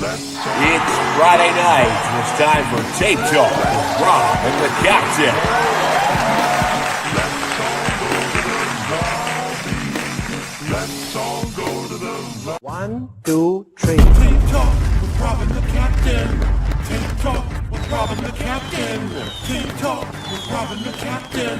It's Friday night, and it's time for Tape Talk with Rob and the Captain. One, two, three. Tape Talk with Rob and the Captain. Tape Talk with Rob and the Captain. Tape Talk with Rob and the Captain.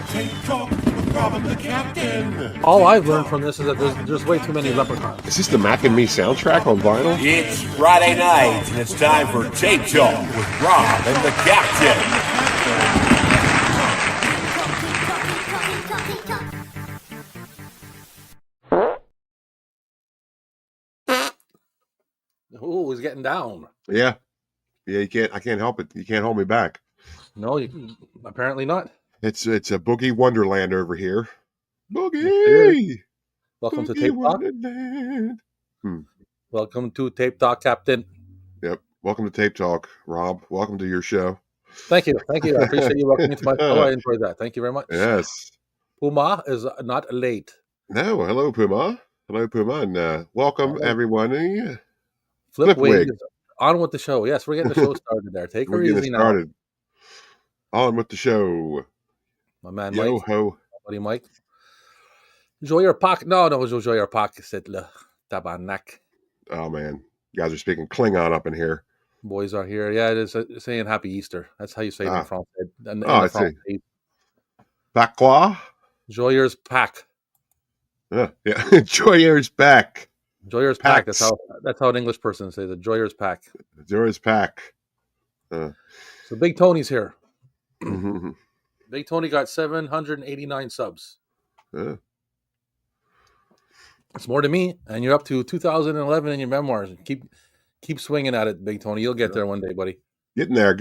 Tape Talk with Rob and the Captain. All I've learned from this is that there's way too many leprechauns. Is this the Mac and Me soundtrack on vinyl? It's Friday night, and it's time for Tape Talk with Rob and the Captain. Ooh, he's getting down. Yeah. I can't help it. You can't hold me back. No, apparently not. It's a boogie wonderland over here. Boogie. Welcome to Boogie Tape Talk. Wonderland. Welcome to Tape Talk, Captain. Yep. Welcome to Tape Talk, Rob. Welcome to your show. Thank you. I appreciate you welcoming me to my show. I enjoyed that. Thank you very much. Yes. Puma is not late. No. Hello, Puma. And welcome, everyone. Flip Wig. is on with the show. Yes, we're getting the show started there. Take her We're getting easy now. started. On with the show. My man Yo Mike. ho. Buddy Mike. Joyer Pak. No, Joyer Pak. C'est le tabarnak. Oh, man. You guys are speaking Klingon up in here. Boys are here. Yeah, it is saying Happy Easter. That's how you say it in France. I see. Bakwa? Joyer's Pack. Yeah. Joyer's back. Joyer's Pack. That's how an English person says it. Joyer's Pack. Joyer's pack. So Big Tony's here. Mm-hmm. Big Tony got 789 subs. It's more than me, and you're up to 2011 in your memoirs. Keep swinging at it, Big Tony. You'll get there one day, buddy. Getting there.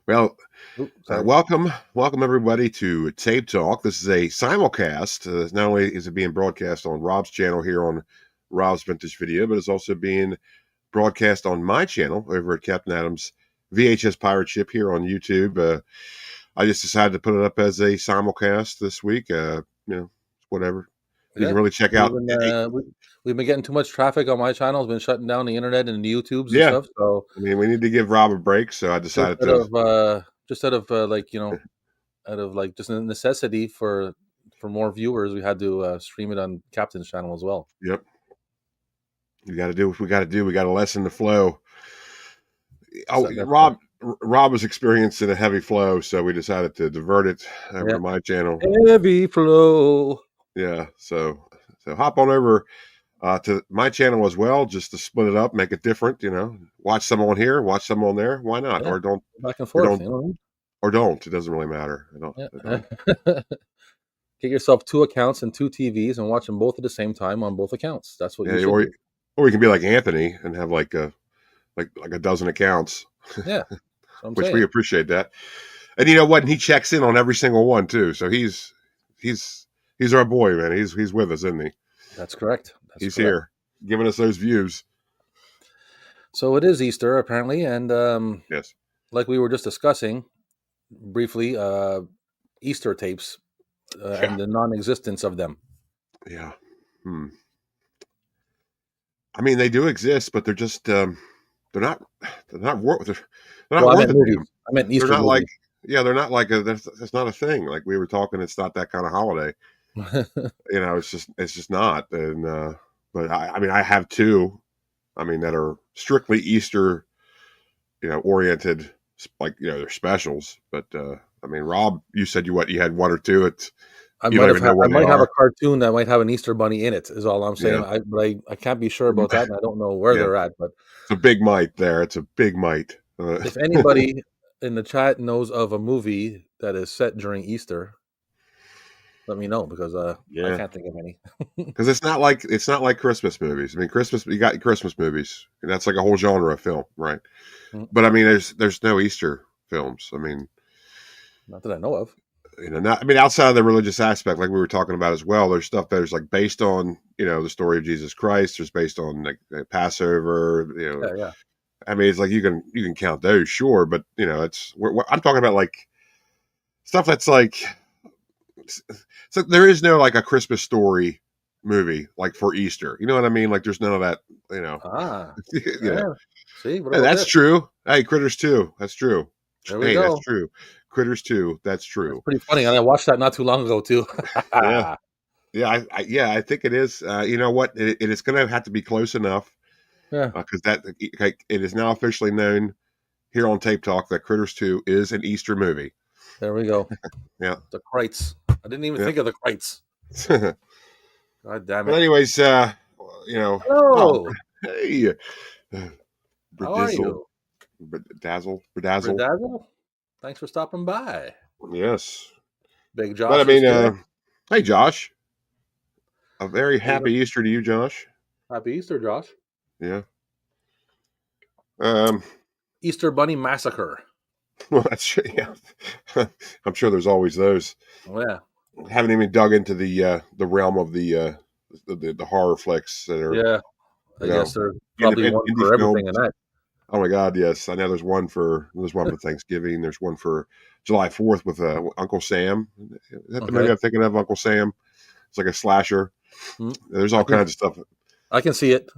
Well, welcome everybody to Tape Talk. This is a simulcast. Not only is it being broadcast on Rob's channel here on Rob's Vintage Video, but it's also being broadcast on my channel over at Captain Adams VHS Pirate Ship here on YouTube. I just decided to put it up as a simulcast this week. Whatever. You can really check out. We've been getting too much traffic on my channel. It's been shutting down the internet and the YouTubes and stuff. So I mean, we need to give Rob a break. So I decided just out of just a necessity for more viewers, we had to stream it on Captain's channel as well. Yep. We got to do what we got to do. We got to lessen the flow. Rob was experiencing a heavy flow, so we decided to divert it over to my channel. Heavy flow. Yeah, so hop on over to my channel as well, just to split it up, make it different. Watch some on here, watch some on there. Why not? Yeah. Or don't back and forth. Or don't. It doesn't really matter. Get yourself 2 accounts and 2 TVs and watch them both at the same time on both accounts. That's what you should do. Or you can be like Anthony and have like a dozen accounts. Yeah, which we appreciate that. And you know what? And he checks in on every single one too. So he's our boy, man. He's with us, isn't he? That's correct. He's here, giving us those views. So it is Easter apparently, and yes, like we were just discussing briefly, Easter tapes and the non-existence of them. Yeah. I mean, they do exist, but they're just they're not worth it. I meant Easter. They're not movies. they're not like it's not a thing. Like we were talking, it's not that kind of holiday. It's just not. And but I have 2. That are strictly Easter, oriented. Like they're specials. But Rob, you said you had 1 or 2. I might have a cartoon that might have an Easter bunny in it. Is all I'm saying. Yeah. I can't be sure about that, and I don't know where they're at. But it's a big mite there. It's a big mite. If anybody in the chat knows of a movie that is set during Easter, let me know, because I can't think of any. Because it's not like Christmas movies. You got Christmas movies, and that's like a whole genre of film, right? Mm-hmm. But there's no Easter films. Not that I know of. Outside of the religious aspect, like we were talking about as well, there's stuff that is like based on, the story of Jesus Christ. There's based on like Passover. Yeah. It's like you can count those, sure, but I'm talking about like stuff that's like. So there is no like a Christmas story movie, like for Easter. You know what I mean? Like there's none of that. You know. Ah, You know. yeah. See, what Hey, about that's this? true. Hey, Critters 2. That's true. There we Hey, that's go. true. Critters 2. That's That's true. pretty funny, and I watched that not too long ago too. Yeah. Yeah. I think it is. You know what? It is going to have to be close enough Yeah, because it is now officially known here on Tape Talk that Critters 2 is an Easter movie. there we go. Yeah. The Kreitz. I didn't even think of the Kreitz. Yeah. God damn But it. anyways, you know, oh, Hello. hey, How are Bradizzle, you? Bedazzle. Redazzle? Thanks for stopping by. Yes. Big But I Josh is mean, here. hey, Josh, a very How you happy doing? Easter to you, Josh. Happy Easter, Josh. Yeah. Um, Easter Bunny Massacre. well, that's, yeah. I'm sure there's always those. Oh, yeah. Haven't even dug into the realm of the horror flicks that are, Yeah. you I know, guess there's probably one indie for films. everything in that. Oh my God, yes! I know there's one for Thanksgiving. There's one for July 4th with Uncle Sam. Is that the movie Okay. I'm thinking of? Uncle Sam. It's like a slasher. Mm. There's all kinds of stuff. I can see it.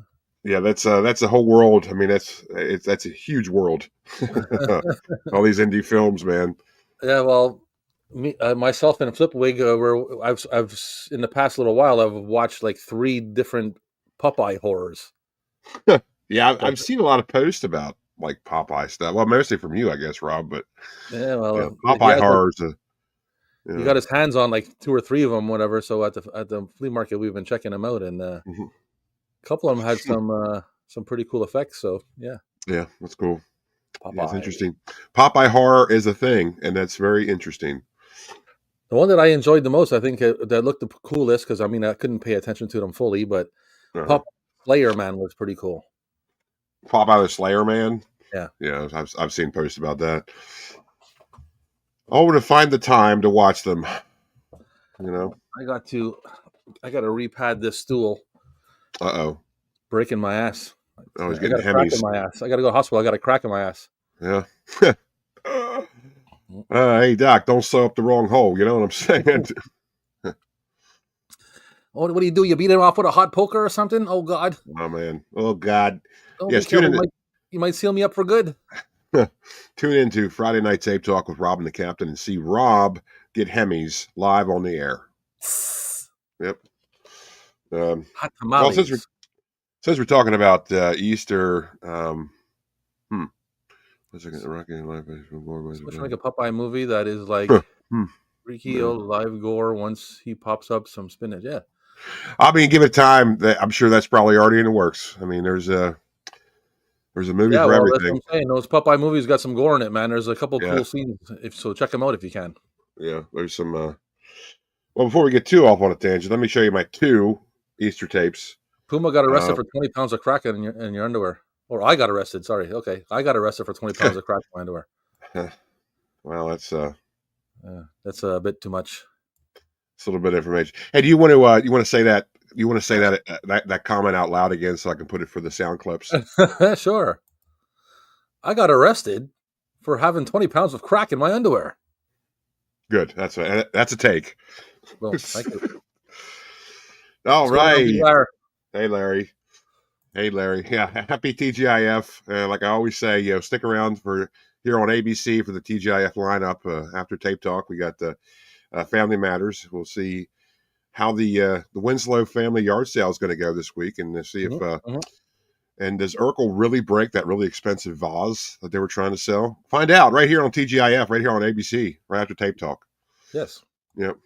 Yeah, that's a whole world. I mean, that's a huge world. All these indie films, man. Yeah, well, me myself and Flipwig, where I've in the past little while I've watched like 3 different Popeye horrors. Yeah, Like, I've seen a lot of posts about like Popeye stuff. Well, mostly from you, I guess, Rob. But yeah, yeah, well, he Popeye has like horrors. he Yeah. got his hands on like 2 or 3 of them, whatever. So at the flea market, we've been checking them out, and a Mhm. couple of them had some pretty cool effects. So yeah, Yeah, that's cool. Yeah, it's Popeye. interesting. Popeye horror is a thing, and that's very interesting. The one that I enjoyed the most, I think, that looked the coolest, because I mean I couldn't pay attention to them fully, but Uh-huh. Pop Slayer Man was pretty cool. Popeye the Slayer Man. Yeah. Yeah, I've seen posts about that. Oh, to find the time to watch them. You know. I got to repad this stool, Oh. breaking my ass. Oh, he's I getting got a crack in Hemis. my ass. I got to go to the hospital. I got a crack in my ass. Yeah. Hey Doc, don't sew up the wrong hole. You know what I'm saying? Oh, what do you do? You beat it off with a hot poker or something? Oh God! Oh man. Oh God. Oh, be Yes. Tune careful! in. You might seal me up for good. Tune into Friday Night Tape Talk with Rob and the Captain and see Rob get Hemis live on the air. Yep. Hot Well, tamales. since we're talking about Easter, what's it? Rocky Life is Which like a Popeye movie that is like freaky Yeah. old live gore. Once he pops up some spinach, yeah. I mean, give it time. I'm sure that's probably already in the works. I mean, there's a movie Yeah, for well, that's what everything. I'm saying. Those Popeye movies got some gore in it, man. There's a couple Yeah, cool scenes. So check them out if you can. yeah. There's some. Well, before we get too off on a tangent, let me show you my 2 Easter tapes. Puma got arrested Uh, for 20 pounds of crack in your underwear. Or I got arrested. Sorry. Okay, I got arrested for 20 pounds of crack in my underwear. well, that's That's a bit too much. a little bit of information. Hey, do you want to say that? You want to say that comment out loud again so I can put it for the sound clips? Sure. I got arrested for having 20 pounds of crack in my underwear. Good. That's a take. Well, thank you. All What's going on, right. B-Wire? Hey, Larry. Hey, Larry. Yeah, happy TGIF. Like I always say, stick around for here on ABC for the TGIF lineup after Tape Talk. We got the Family Matters. We'll see how the Winslow family yard sale is going to go this week, and see if and does Urkel really break that really expensive vase that they were trying to sell? Find out right here on TGIF, right here on ABC, right after Tape Talk. Yes. Yep.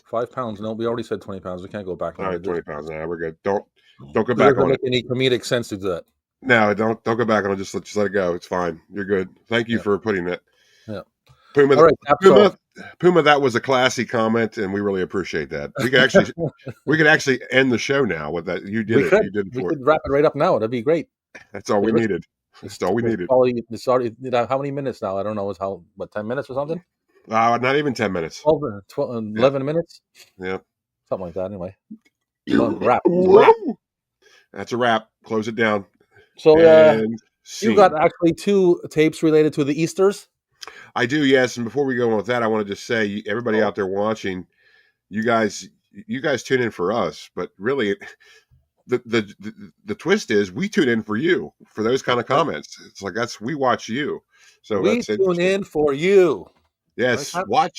5 pounds. No, we already said 20 pounds. We can't go back. All right, 20 pounds. Now we're good. Don't go It back doesn't on it. make any comedic sense to do that. No, don't go back on it. Just let it go. It's fine. You're good. Thank you for putting it. Yeah. Puma, All right, Puma, that was a classy comment, and we really appreciate that. We could actually end the show now with that. You did it. You did it We for could wrap it right up now. That'd be great. That's all we needed. That's all we needed. It's already, how many minutes now? I don't know. It's 10 minutes or something? Not even 10 minutes. 11 minutes? Yeah. Something like that, anyway. Wrap. That's a wrap. Close it down. So, scene. you got actually 2 tapes related to the Easters? I do, yes. And before we go on with that, I want to just say, everybody out there watching, you guys, you guys tune in for us, but really, the twist is we tune in for you for those kind of comments. It's like we watch you, so We that's tune interesting. in for you. Yes, Right,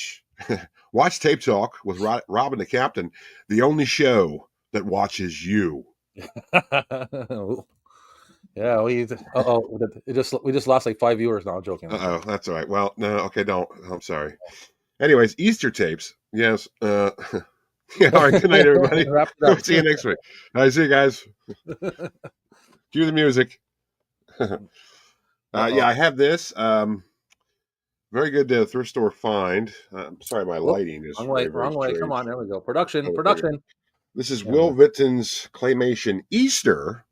watch Tape Talk with Rob and the Captain, the only show that watches you. Yeah, we just lost like 5 viewers now. I'm joking. Oh, that's all right. Well, no, okay, don't. I'm sorry. Anyways, Easter tapes. Yes. Yeah. All right. Good night, everybody. Wrap it up. See you next week. All right. See you guys. Cue the music. Yeah, I have this. Very good thrift store find. I'm sorry, my lighting is Wrong very, way, very wrong way. strange. Come on, there we go. Production. This is There we Will go. Vinton's Claymation Easter.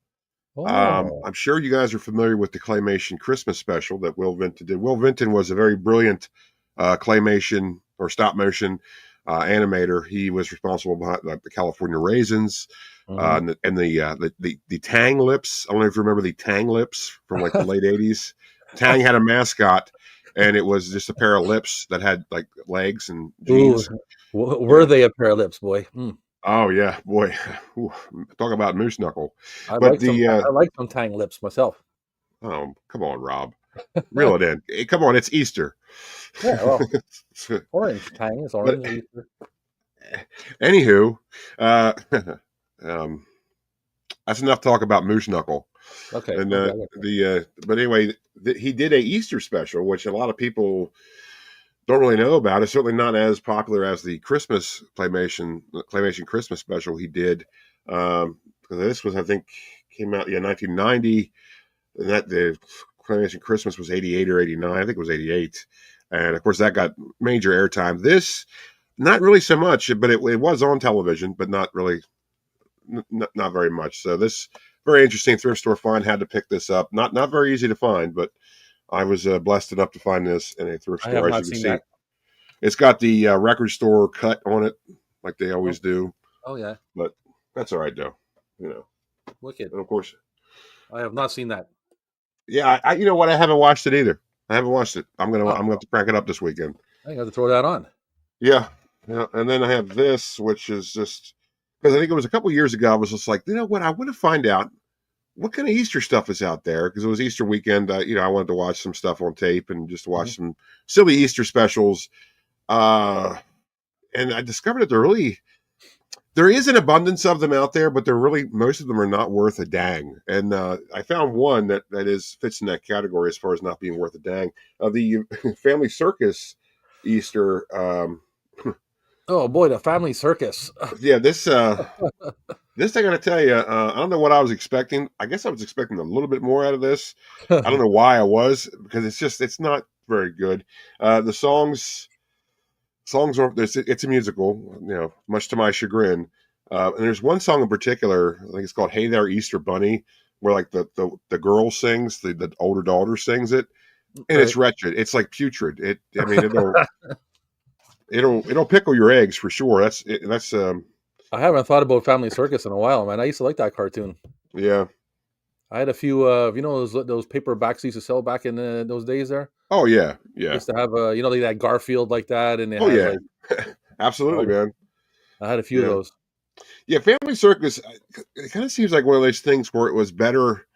Oh, I'm sure you guys are familiar with the Claymation Christmas special that Will Vinton did. Will Vinton was a very brilliant claymation or stop motion animator. He was responsible behind the California Raisins mhm. and the Tang Lips. I don't know if you remember the Tang Lips from like the late '80s. Tang had a mascot, and it was just a pair of lips that had like legs and Ooh, jeans. were they a pair of lips, boy? Oh yeah, boy, Ooh, talk about moose knuckle. I But like some Tang lips myself. oh, come on, Rob, reel it in. Hey, come on, it's Easter. Yeah, well, orange Tang is But orange. anywho, um, that's enough talk about moose knuckle. Okay, And okay. but anyway, he did a Easter special, which a lot of people don't really know about. It's certainly not as popular as the Christmas claymation Christmas special he did. This was, I think, came out 1990, and that the claymation Christmas was 88 or 89. I think it was 88, and of course that got major airtime. This, not really so much, but it was on television, but not really, not very much. So this very interesting thrift store find. Had to pick this up. Not very easy to find, but I was blessed enough to find this in a thrift I have store. As not you can seen see, that. it's got the record store cut on it, like they Oh, always do. oh yeah, But that's all right, though. You know, wicked. and of course, I have not seen that. yeah. You know what? I haven't watched it either. I haven't watched it. I'm Oh, gonna have to crank it up this weekend. I think I have to throw that on. Yeah, yeah. And then I have this, which is just because I think it was a couple years ago. I was just like, you know what? I want to find out what kind of Easter stuff is out there, because it was Easter weekend. I wanted to watch some stuff on tape and just watch some silly Easter specials. And I discovered that there is an abundance of them out there, but most of them are not worth a dang. And I found one that fits in that category as far as not being worth a dang. The Family Circus Easter. Oh boy, the family circus. Yeah, this I got to tell you, I don't know what I was expecting. I guess I was expecting a little bit more out of this. I don't know why I was, because it's not very good. The songs are, it's a musical, much to my chagrin. And there's one song in particular, I think it's called "Hey There, Easter Bunny," where like the girl sings, the older daughter sings it, and Right. it's wretched. It's like putrid. It'll pickle your eggs for sure. That's I haven't thought about Family Circus in a while, man. I used to like that cartoon. yeah. I had a few, those paperbacks they used to sell back in those days. There, Oh yeah, I yeah. used to have like that Garfield like that, and it Oh has yeah. like Absolutely, all the, man. I had a few of Yeah. those. Yeah, Family Circus, it kind of seems like one of those things where it was better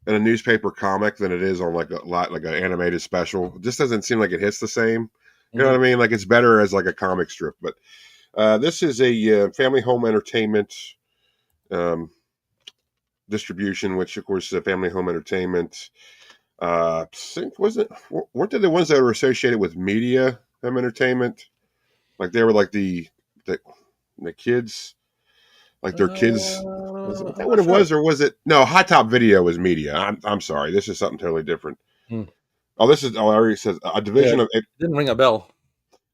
in a newspaper comic than it is on like like an animated special. It just doesn't seem like it hits the same. You know what I mean? Like it's better as like a comic strip. But this is a family home entertainment um, distribution, which of course Family Home Entertainment. Weren't they the ones that were associated with Media Home Entertainment? Like they were like the kids. Like their kids. Was I'm that what not it sure. was, or was it? No, Hot Top Video was media. I'm sorry. This is something totally different. Hmm. Oh, this is. Oh, I already says a Yeah, division of didn't ring a bell.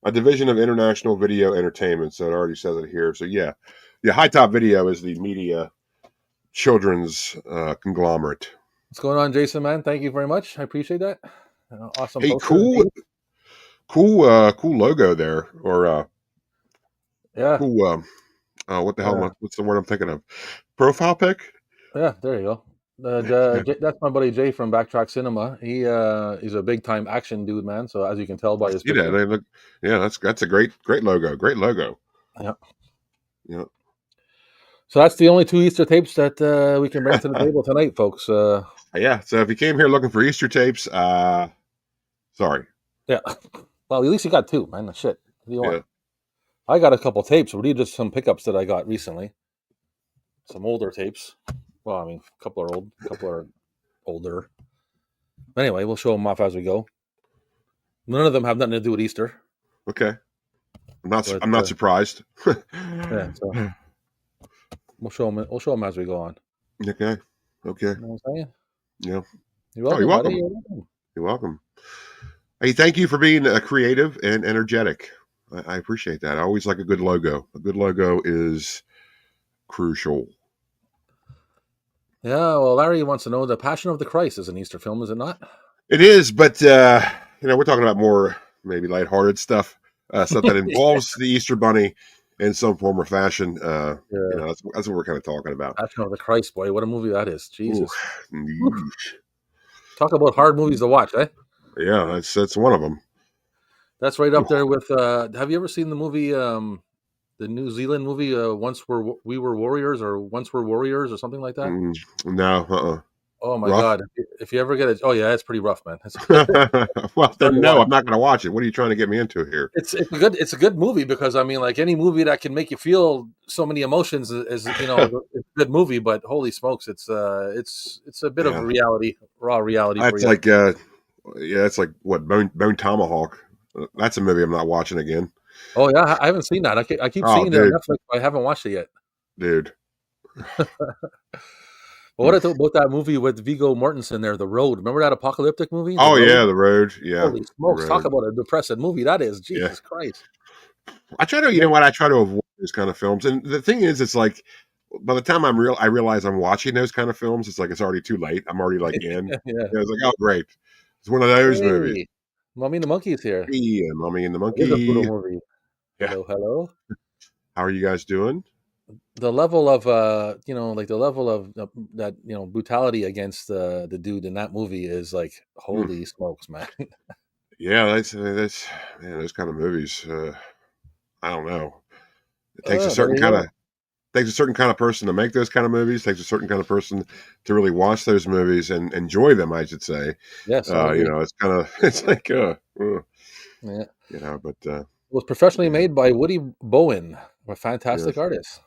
International Video Entertainment. So it already says it here. So yeah, High Top Video is the media children's conglomerate. What's going on, Jason? Man, thank you very much. I appreciate that. Awesome Hey, poster indeed. cool logo there, or Yeah, cool. What the hell? yeah, What's the word I'm thinking of? Profile pic. yeah. There you go. That's my buddy Jay from Backtrack Cinema. He's a big time action dude, man. So as you can tell I by his see that. picture, They look. Yeah, that's a great logo. Great logo. yeah. Yeah. So that's the only 2 Easter tapes that we can bring to the table tonight, folks. Yeah. So if you came here looking for Easter tapes, sorry. Yeah. Well, at least you got 2, man. Shit. What do you Yeah. want? I got a couple tapes. What are just some pickups that I got recently? Some older tapes. Well, I mean, a couple are older. Anyway, we'll show them off as we go. None of them have nothing to do with Easter. Okay. But, I'm not surprised. Yeah, so we'll show them as we go on. Okay. Okay. You know what I'm saying? Yeah. You're Oh, welcome, you're buddy. welcome. You're welcome. You're welcome. Hey, thank you for being creative and energetic. I appreciate that. I always like a good logo. A good logo is crucial. Yeah, well, Larry wants to know the Passion of the Christ is an Easter film, is it not? It is, but we're talking about more maybe lighthearted stuff, stuff that involves the Easter Bunny in some form or fashion. Yeah. That's what we're kind of talking about. Passion of the Christ, boy, what a movie that is! Jesus, Ooh, talk about hard movies to watch, eh? yeah, that's one of them. That's right up there with. Have you ever seen the movie, the New Zealand movie, We Were Warriors, or Once Were Warriors, or something like that? No, Oh my rough? God! If you ever get it, oh yeah, it's pretty rough, man. Well, then no, I'm not going to watch it. What are you trying to get me into here? It's a good movie, because I mean, like, any movie that can make you feel so many emotions is it's a good movie. But holy smokes, it's a bit of a raw reality for It's you. like it's like what Bone Tomahawk. That's a movie I'm not watching again. Oh yeah, I haven't seen that. I keep Oh, seeing it on dude, Netflix, but I haven't watched it yet. dude. Well, what I thought about that movie with Viggo Mortensen there, The Road. Remember that apocalyptic movie, The Oh Road? yeah, The Road. Yeah, Holy The smokes! Talk Road. about a depressing movie that is. Yeah. Jesus Christ! I try to, I try to avoid those kind of films. And the thing is, it's like by the time I realize I'm watching those kind of films, it's like it's already too late. I'm already like in. Yeah. It's like, oh great, it's one of those movies. Hey, Mommy and the Monkey's here. Yeah, Mommy and the It is a brutal Monkey. movie. Yeah. Hello, hello. How are you guys doing? The level of like the level of that brutality against the dude in that movie is like, holy smokes, man. Yeah, that's man, those kind of movies. I don't know. It takes a There certain you kind go. of takes a certain kind of person to make those kind of movies. Takes a certain kind of person to really watch those movies and enjoy them. I should say. Yes, I agree. It's kind of it's like Yeah. but It was professionally yeah, made by Woody Bowen, a fantastic yes. artist.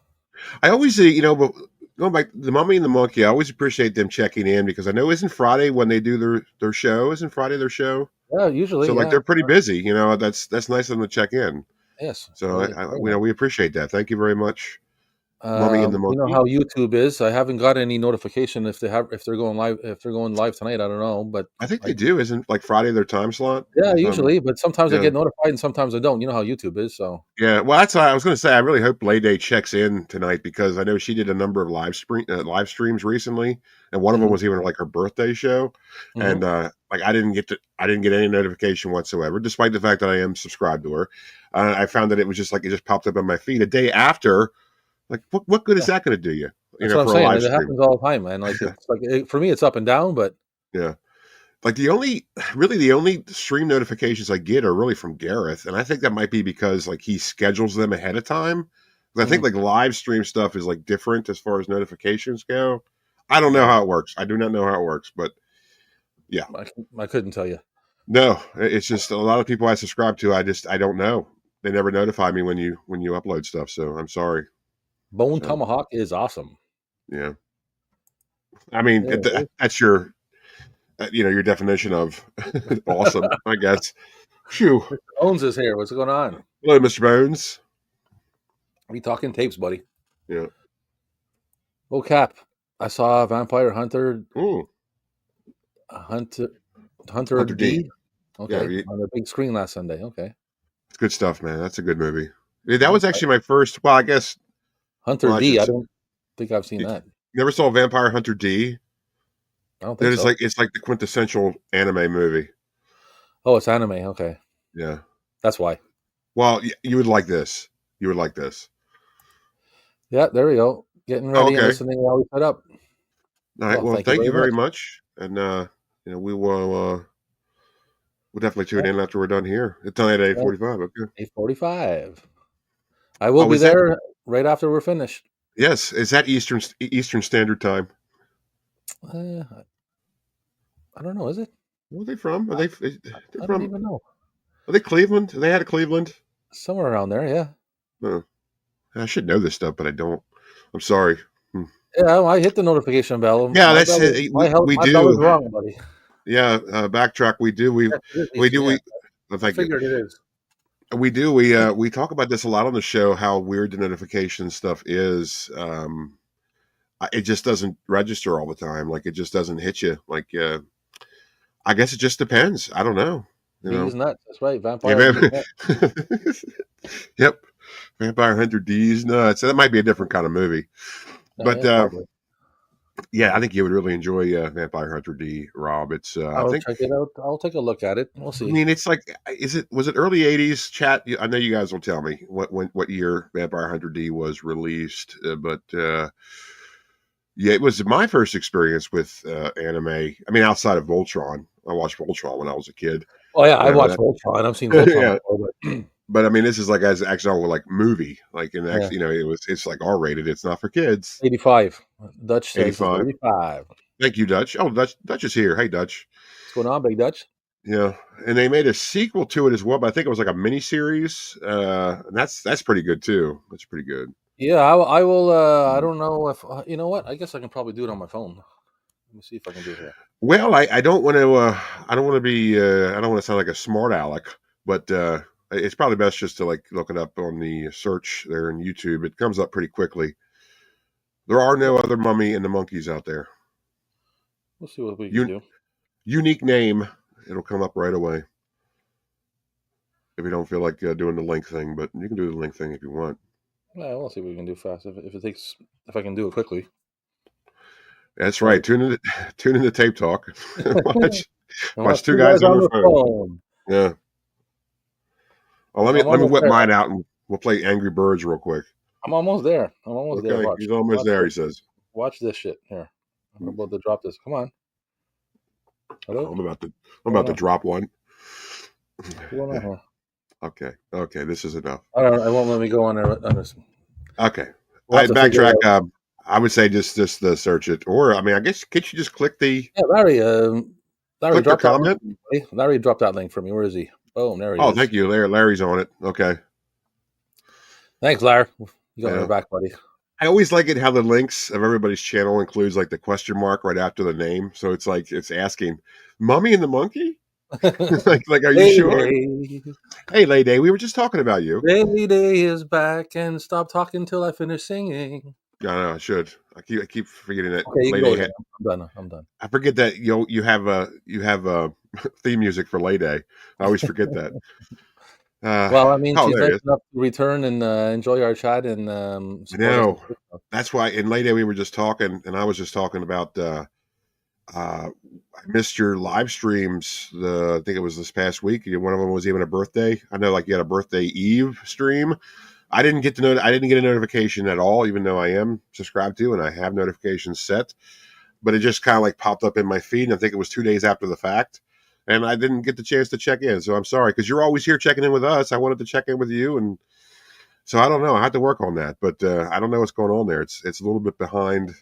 I always but going back the Mummy and the Monkey, I always appreciate them checking in because I know isn't Friday when they do their show? Isn't Friday their show? Yeah, usually, So like yeah. they're pretty busy. That's nice of them to check in. Yes. So Very, very nice. we appreciate that. Thank you very much, Mummy and the You know Monkey. how YouTube is. I haven't got any notification if they're going live tonight. I don't know, but I think they do. Isn't like Friday their time slot? yeah, usually. But sometimes I Yeah. get notified and sometimes I don't. You know how YouTube is. So Yeah, well, that's what I was going to say. I really hope Lady checks in tonight because I know she did a number of live streams recently, and one of them was even like her birthday show, and like I didn't get any notification whatsoever, despite the fact that I am subscribed to her. I found that it was just like it just popped up on my feed a day after. Like, what good is that going to do you? that's what I'm For a saying. live It stream? happens all the time, man. Like it's like for me, it's up and down, but Yeah. Like the only stream notifications I get are really from Gareth, and I think that might be because like he schedules them ahead of time. 'Cause I think like live stream stuff is like different as far as notifications go. I don't know how it works. I do not know how it works, but yeah, I couldn't tell you. no, it's just a lot of people I subscribe to. I don't know. They never notify me when you upload stuff. So I'm sorry. Bone So, Tomahawk is awesome. yeah, I mean Yeah, that's your your definition of awesome, I guess. Phew. Mr. Bones is here. What's going on? Hello, Mr. Bones. We talking tapes, buddy. Yeah. Oh, Cap. I saw Vampire Hunter Mm. Hunter D. D. Okay, Yeah, on the big screen last Sunday. Okay, it's good stuff, man. That's a good movie. Yeah, that was actually my first. Well, I guess. Hunter Well, I D. should I say, don't think I've seen you that. never saw Vampire Hunter D. I don't Then think so. it's like the quintessential anime movie. Oh, it's anime. Okay, Yeah. that's why. Well, you would like this. You would like this. Yeah, there we go. Getting ready and Okay. listening while we set up. All right. Well, Thank thank you very very much. much. And we will we'll definitely tune in after we're done here. It's on at 8:45. Okay. 8:45. I will Oh, be is that there right after we're finished. Yes, is that Eastern Standard Time? I don't know. Is it? Where are they from? Are they? They're I don't from? even know. Are they Cleveland? Are they out of Cleveland? Somewhere around there. Yeah. Oh, I should know this stuff, but I don't. I'm sorry. Yeah. I hit the notification bell. Yeah, My that's bell is it. We my bell is do. wrong, buddy. Yeah, backtrack. We do. Yes, it is We Eastern. do. Yeah. Oh, I thank you. figured it is. We do. We talk about this a lot on the show. How weird the notification stuff is. It just doesn't register all the time. Like it just doesn't hit you. Like I guess it just depends. I don't know. You D's know. nuts. That's right. Yeah, Vampire D's nuts. yep. Vampire Hunter D's nuts. That might be a different kind of movie. But Yeah, probably. yeah, I think you would really enjoy Vampire Hunter D, Rob. It's I I'll think. check it out. I'll take a look at it. We'll I see. mean, it's like, was it early '80s? Chat. I know you guys will tell me what year Vampire Hunter D was released, but yeah, it was my first experience with anime. I mean, outside of Voltron, I watched Voltron when I was a kid. Oh yeah, I Remember watched that? Voltron. I've seen Voltron Yeah, before, but but I mean, this is like as actual like movie, like in yeah, actually, it's like R-rated. It's not for kids. 85. Dutch says it's 85. 85. Thank you, Dutch. Oh, Dutch is here. Hey, Dutch. What's going on, Big Dutch? Yeah, and they made a sequel to it as well, but I think it was like a mini series. And that's pretty good too. That's pretty good. Yeah, I will. I don't know if you know what. I guess I can probably do it on my phone. Let me see if I can do it here. Well, I don't want to. I don't want to be. I don't want to sound like a smart aleck, but it's probably best just to like look it up on the search there in YouTube. It comes up pretty quickly. There are no other Mummy and the Monkeys out there. We'll see what we can do. Unique name. It'll come up right away. If you don't feel like doing the link thing, but you can do the link thing if you want. Yeah, we'll see what we can do fast. If I can do it quickly. That's right. Tune in to Tape Talk. watch two guys guys on their phone. phone. Yeah. Well, let me whip mine out and we'll play Angry Birds real quick. I'm almost there. There. Watch. He's almost there. He says. Watch this shit here. I'm about to drop this. Come on. Hello? I'm about to drop one. What's going on here? Okay. This is enough. I won't let me go on there. Okay. We'll I backtrack. I would say just search it, or I mean, I guess could you just click the? Yeah, Larry. Larry dropped that comment. Larry dropped that link for me. Where is he? Boom, there he is. Oh, thank you, Larry. Larry's on it. Okay. Thanks, Larry. You got my back, buddy. I always like it how the links of everybody's channel includes like the question mark right after the name, so it's like it's asking, "Mummy and the Monkey." like, are you sure? Hey, Lady, we were just talking about you. Lady is back, and stop talking till I finish singing. No, I should. I keep forgetting that. Okay, Lady, I'm done. I forget that you have a theme music for Lady. I always forget that. Well, I mean, she's nice enough to return and enjoy our chat and. I know. That's why in Lady we were just talking, and I was just talking about. I missed your live streams. I think it was this past week. One of them was even a birthday. I know, like you had a birthday eve stream. I didn't get a notification at all, even though I am subscribed to and I have notifications set. But it just kind of like popped up in my feed, and I think it was 2 days after the fact, and I didn't get the chance to check in. So I'm sorry, because you're always here checking in with us. I wanted to check in with you, and so I don't know. I have to work on that, but I don't know what's going on there. It's a little bit behind.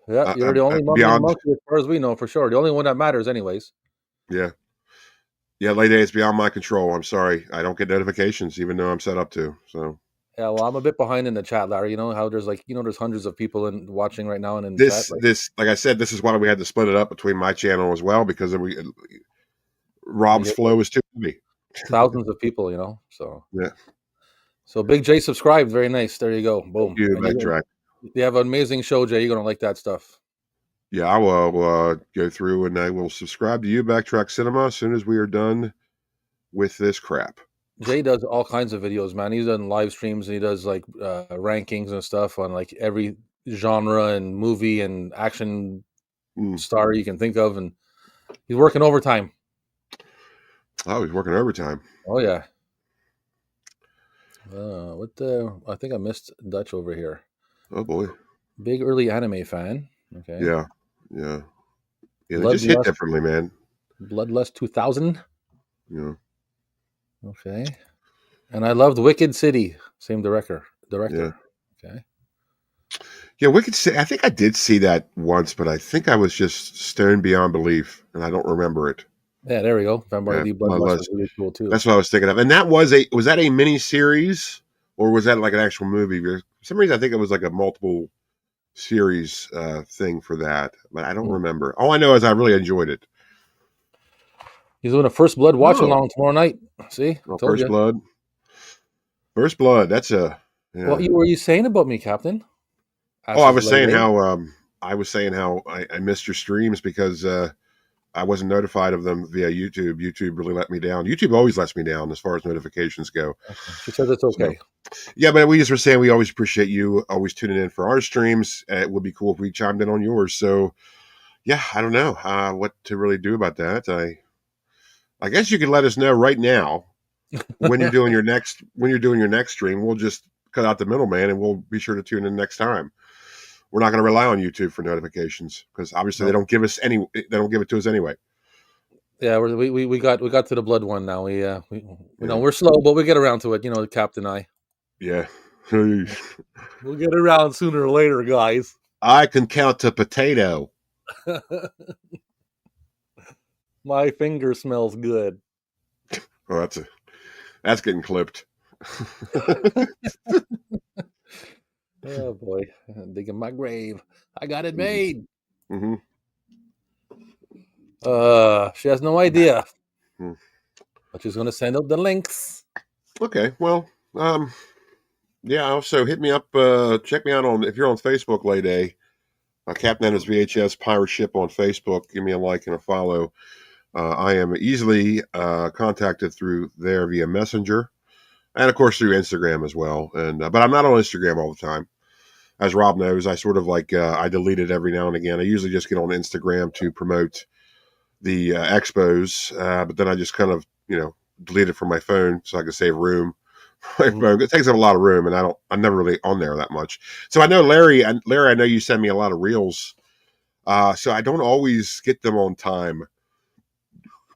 Yeah, you're the only monkey as far as we know, for sure. The only one that matters, anyways. Yeah, Lady, it's beyond my control. I'm sorry. I don't get notifications, even though I'm set up to. So. Yeah, well, I'm a bit behind in the chat, Larry. You know how there's there's hundreds of people watching right now, and in this, chat, like I said, this is why we had to split it up between my channel as well, because Rob's flow is too heavy. Thousands of people, so yeah. So Big J subscribed. Very nice. There you go. Boom. You backtrack. You have an amazing show, Jay. You're gonna like that stuff. Yeah, I will go through and I will subscribe to you, Backtrack Cinema, as soon as we are done with this crap. Jay does all kinds of videos, man. He's done live streams and he does like rankings and stuff on like every genre and movie and action star you can think of, and he's working overtime. Oh, he's working overtime. Oh yeah. I think I missed Dutch over here. Oh boy. Big early anime fan. Okay. Yeah. They just hit differently, man. Bloodlust 2000. Yeah. Okay. And I loved Wicked City. Same director. Yeah. Okay. Yeah, we could say. I think I did see that once, but I think I was just stoned beyond belief, and I don't remember it. Yeah, there we go. Vampire Yeah, D Blood Lust was really cool too. that's what I was thinking of. And that was that a mini series or was that like an actual movie? For some reason, I think it was like a multiple series thing for that, but I don't remember. All I know is I really enjoyed it. He's doing a First Blood watch Oh, along tomorrow night. See, I well, told you. First Blood. That's a yeah. What were you saying about me, Captain? Oh, I Ashes was saying Lady. how I missed your streams because I wasn't notified of them via YouTube. YouTube really let me down. YouTube always lets me down as far as notifications go. Okay. She says it's okay. So, yeah, but we just were saying we always appreciate you always tuning in for our streams. It would be cool if we chimed in on yours. So, yeah, I don't know what to really do about that. I guess you could let us know right now when you're doing your next stream. We'll just cut out the middleman and we'll be sure to tune in next time. We're not going to rely on YouTube for notifications because obviously they don't give us any. They don't give it to us anyway. Yeah, we got to the blood one now. We know we're slow, but we get around to it. You know, the Captain and I. Yeah. We'll get around sooner or later, guys. I can count a potato. My finger smells good. Oh, that's getting clipped. Oh boy, I'm digging my grave. I got it made. Mm-hmm. She has no idea, Mm-hmm. but she's gonna send out the links. Okay, well, yeah. Also, hit me up. Check me out on if you're on Facebook, Lady. Captain Nana's VHS Pirate Ship on Facebook. Give me a like and a follow. I am easily contacted through there via Messenger, and of course through Instagram as well. And but I'm not on Instagram all the time, as Rob knows. I sort of like I delete it every now and again. I usually just get on Instagram to promote the expos, but then I just kind of delete it from my phone so I can save room. It takes up a lot of room, and I'm never really on there that much. So I know Larry, I know you send me a lot of reels, so I don't always get them on time.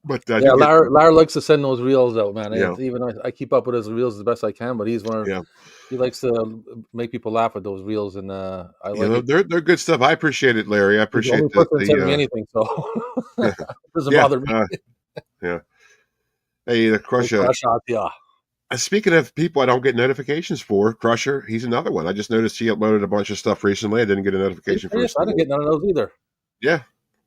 But I do get Lar likes to send those reels out, man. Yeah. Even I keep up with his reels as best I can, but he's one of he likes to make people laugh with those reels, and I like it. They're good stuff. I appreciate it, Larry. I appreciate the only person sent me anything, so it doesn't bother me. Yeah. Hey, the Crusher. Speaking of people I don't get notifications for, Crusher, he's another one. I just noticed he uploaded a bunch of stuff recently. I didn't get a notification for his. I didn't get none of those either. Yeah.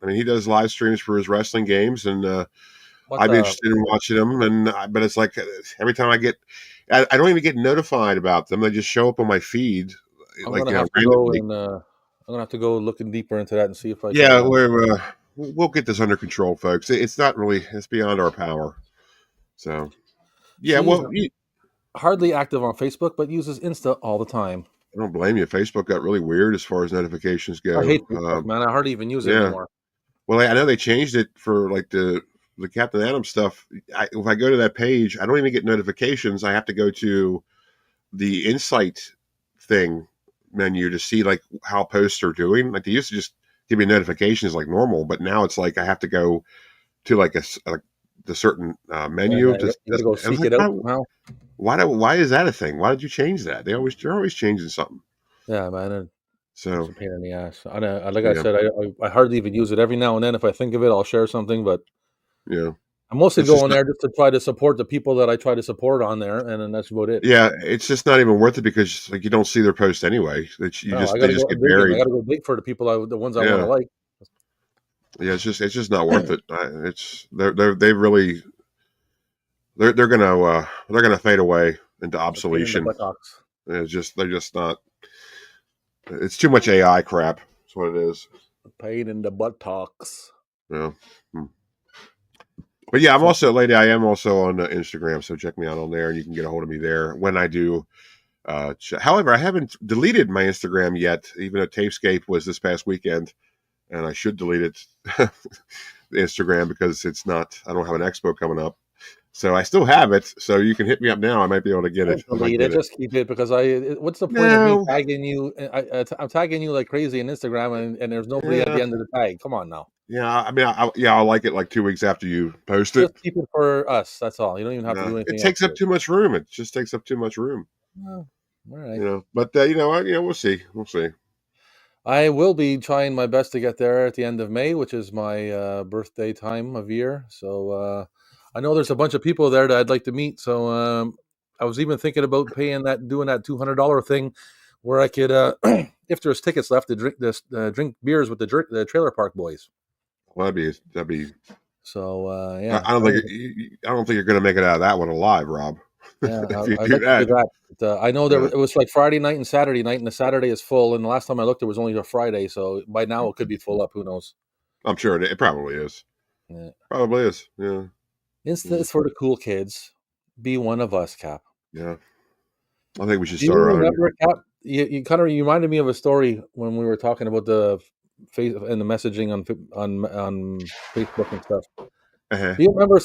I mean, he does live streams for his wrestling games, and I'd be interested in watching them. But it's like every time I don't even get notified about them. They just show up on my feed. I'm gonna have to go looking deeper into that and see if I. Yeah, we'll get this under control, folks. It's not really. It's beyond our power. So, yeah. Hardly active on Facebook, but uses Insta all the time. I don't blame you. Facebook got really weird as far as notifications go. I hate Facebook, man. I hardly even use it anymore. Well, I know they changed it for like the Captain Adam stuff. If I go to that page, I don't even get notifications. I have to go to the Insight thing menu to see like how posts are doing. Like they used to just give me notifications like normal, but now it's like I have to go to like the certain menu. You gotta go seek it out now. Why is that a thing? Why did you change that? They're always changing something. Yeah, man. So it's a pain in the ass. Like I said, I hardly even use it. Every now and then, if I think of it, I'll share something. But I'm mostly going there just to try to support the people that I try to support on there, and then that's about it. Yeah, it's just not even worth it because like you don't see their post anyway. They just get buried. I gotta go dig for the people the ones I want to like. Yeah, it's just not worth it. They're gonna fade away into obsolescence. They're just not. It's too much AI crap. That's what it is. Pain in the buttocks. Yeah. But yeah, I am also on Instagram, so check me out on there, and you can get a hold of me there when I do. However, I haven't deleted my Instagram yet, even though Tapescape was this past weekend, and I should delete it, the Instagram, because it's not. I don't have an expo coming up. So I still have it, so you can hit me up now. I might be able to get it. Just keep it because what's the point of me tagging you? I'm tagging you like crazy on Instagram, and there's nobody at the end of the tag. Come on now. Yeah, I mean, I'll like it like 2 weeks after you post it. Just keep it for us. That's all. You don't even have to do anything. It takes up too much room. It just takes up too much room. All right. But we'll see. We'll see. I will be trying my best to get there at the end of May, which is my birthday time of year. So I know there's a bunch of people there that I'd like to meet. So I was even thinking about doing that $200 thing, where I could, if there's tickets left, to drink beers with the Trailer Park Boys. Well, that'd be. So yeah, I don't think you're going to make it out of that one alive, Rob. yeah, If you I'd do like to do that, that. But, I know yeah. it was like Friday night and Saturday night, and the Saturday is full. And the last time I looked, it was only a Friday. So by now it could be full up. Who knows? I'm sure it probably is. Yeah. Probably is. Yeah. It's for the cool kids. Be one of us, Cap. Yeah. I think we should Do you start our own. remember, Cap? You kind of reminded me of a story when we were talking about the face and the messaging on Facebook and stuff. Uh-huh. Do you remember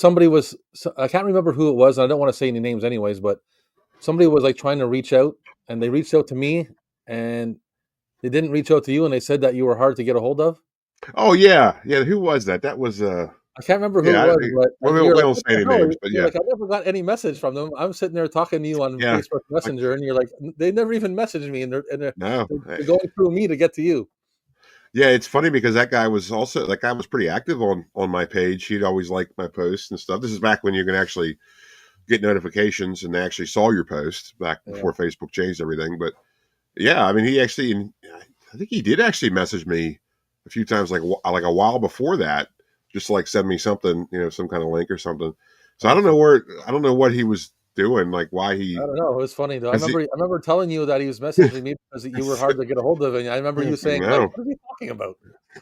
I can't remember who it was, and I don't want to say any names anyways, but somebody was like trying to reach out, and they reached out to me, and they didn't reach out to you, and they said that you were hard to get a hold of. Oh yeah. Who was that? That was I can't remember who yeah. it was, but We you're like, don't "What say the any hell?" names, but You're yeah. like, "I never got any message from them." I'm sitting there talking to you on Yeah. Facebook Messenger, and you're like, "They never even messaged me," and they're No. going through me to get to you. Yeah, it's funny because that guy was pretty active on my page. He'd always like my posts and stuff. This is back when you can actually get notifications and they actually saw your post back Yeah. before Facebook changed everything. But yeah, I mean, I think he did actually message me a few times, like a while before that, just to, like, send me something, some kind of link or something. So I don't know what he was doing, like why I he. don't know. It was funny though. I 'Cause he remember telling you that he was messaging me because you were hard to get a hold of, and I remember you saying like, no, "What are you talking about?"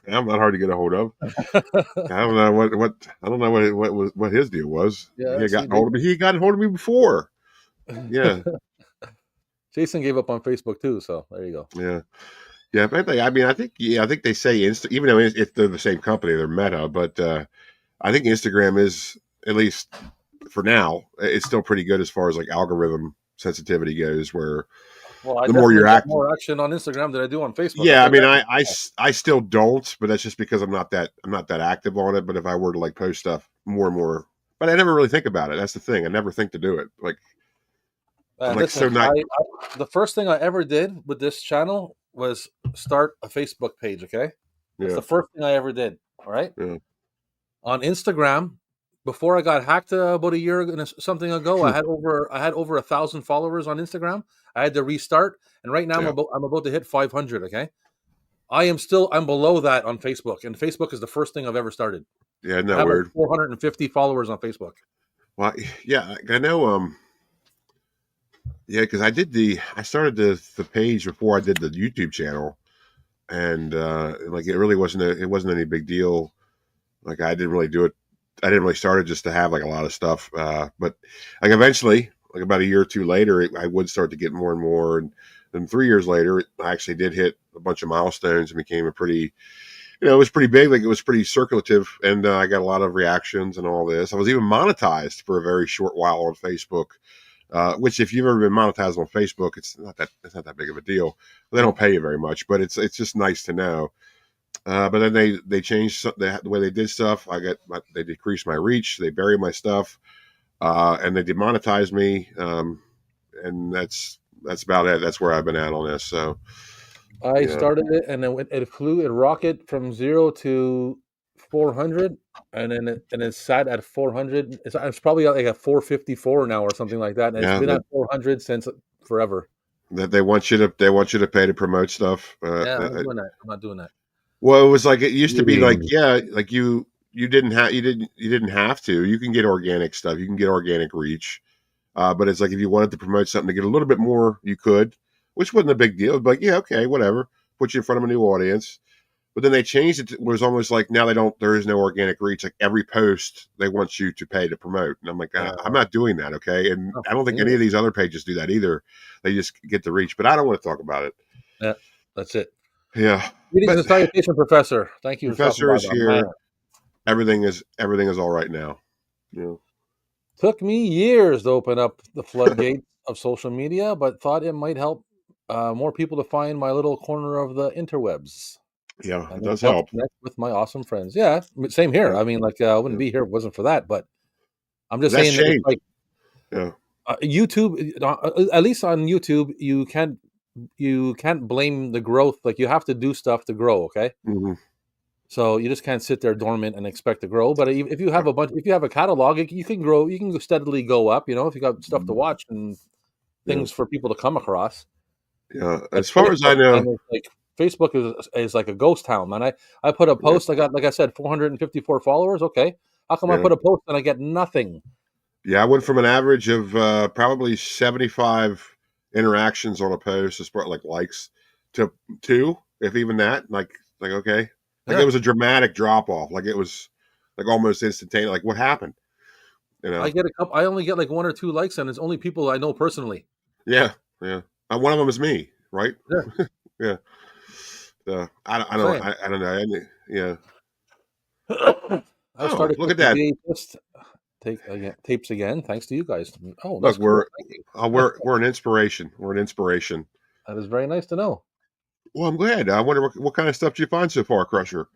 I'm not hard to get a hold of. I don't know I don't know what his deal was. He Yeah, had see, gotten hold of me. He got hold of me before. Yeah, Jason gave up on Facebook too, so there you go. yeah, yeah. But I think they say even though if they're the same company, they're Meta, but I think Instagram is, at least for now, it's still pretty good as far as like algorithm sensitivity goes. Where Well, I the more definitely you're get active, more action on Instagram than I do on Facebook. I'll yeah. tell I you mean, that. I still don't, but that's just because I'm not that active on it. But if I were to like post stuff more and more, but I never really think about it. That's the thing. I never think to do it. Like I'm like so Listen, not. the first thing I ever did with this channel was start a Facebook page. Okay, that's Yeah, the first thing I ever did. All right, yeah. on Instagram. Before I got hacked about a year and something ago, I had over 1,000 followers on Instagram. I had to restart, and right now Yeah. I'm about to hit 500. Okay, I'm below that on Facebook, and Facebook is the first thing I've ever started. Yeah, isn't I that have like weird? 450 followers on Facebook. Well, yeah, I know. Yeah, because I started the page before I did the YouTube channel, and like it wasn't any big deal. Like I didn't really do it. I didn't really start it just to have like a lot of stuff. But like eventually, like about a year or two later, I would start to get more and more. And then 3 years later, I actually did hit a bunch of milestones and became a pretty, it was pretty big. Like it was pretty circulative, and I got a lot of reactions and all this. I was even monetized for a very short while on Facebook. Which, if you've ever been monetized on Facebook, it's not that big of a deal. They don't pay you very much, but it's just nice to know. But then they changed the way they did stuff. They decreased my reach. They buried my stuff, and they demonetized me. And that's about it. That's where I've been at on this. So I yeah, started it, and then it rocket from 0 to 400, and then it sat at 400. It's probably like at 454 now or something like that, and it's yeah. been at 400 since forever. That they want you to pay to promote stuff. Yeah, I'm not doing that. I'm not doing that. Well, it was like it used to be. Like, yeah, like you didn't have to. You can get organic stuff. You can get organic reach. But it's like if you wanted to promote something to get a little bit more, you could, which wasn't a big deal. But yeah, okay, whatever. Put you in front of a new audience. But then they changed it. It was almost like now there is no organic reach. Like every post they want you to pay to promote. And I'm like, I'm not doing that. Okay. And I don't think any of these other pages do that either. They just get the reach, but I don't want to talk about it. Yeah, that's it. Yeah. Greetings and salutation, Professor. Thank you. Professor is here. Man. Everything is all right now. Yeah. Took me years to open up the floodgates of social media, but thought it might help more people to find my little corner of the interwebs. Yeah, And it does help. connect with my awesome friends. Yeah, same here. Yeah. I mean, like I wouldn't be here if it wasn't for that. But I'm just That's saying that it's changed. like, Yeah. YouTube, at least on YouTube, you can't blame the growth. Like you have to do stuff to grow. Okay, Hmm. so you just can't sit there dormant and expect to grow. But if you have if you have a catalog, you can grow. You can steadily go up. You know, if you got stuff to watch and Yeah, things for people to come across. yeah. But As far as I Facebook, know, man, is like Facebook is like a ghost town, man. I put a yeah, post. I got, like I said, 454 followers. Okay, how come I yeah. put a post and I get nothing? Yeah, I went from an average of probably 75 interactions on a post as part like likes to two, if even that. Like okay, like it Yeah, was a dramatic drop off. Like it was like almost instantaneous. Like what happened? You know? I get a couple. I only get like one or two likes, and it's only people I know personally. Yeah, yeah. One of them is me, right? Yeah, Yeah. same. I don't know. Yeah. I Oh, started look at collecting that! VHS tapes again, thanks to you guys. Oh, Look, that's cool. Thank you. we're an inspiration. We're an inspiration. That is very nice to know. Well, I'm glad. I wonder what kind of stuff did you find so far, Crusher?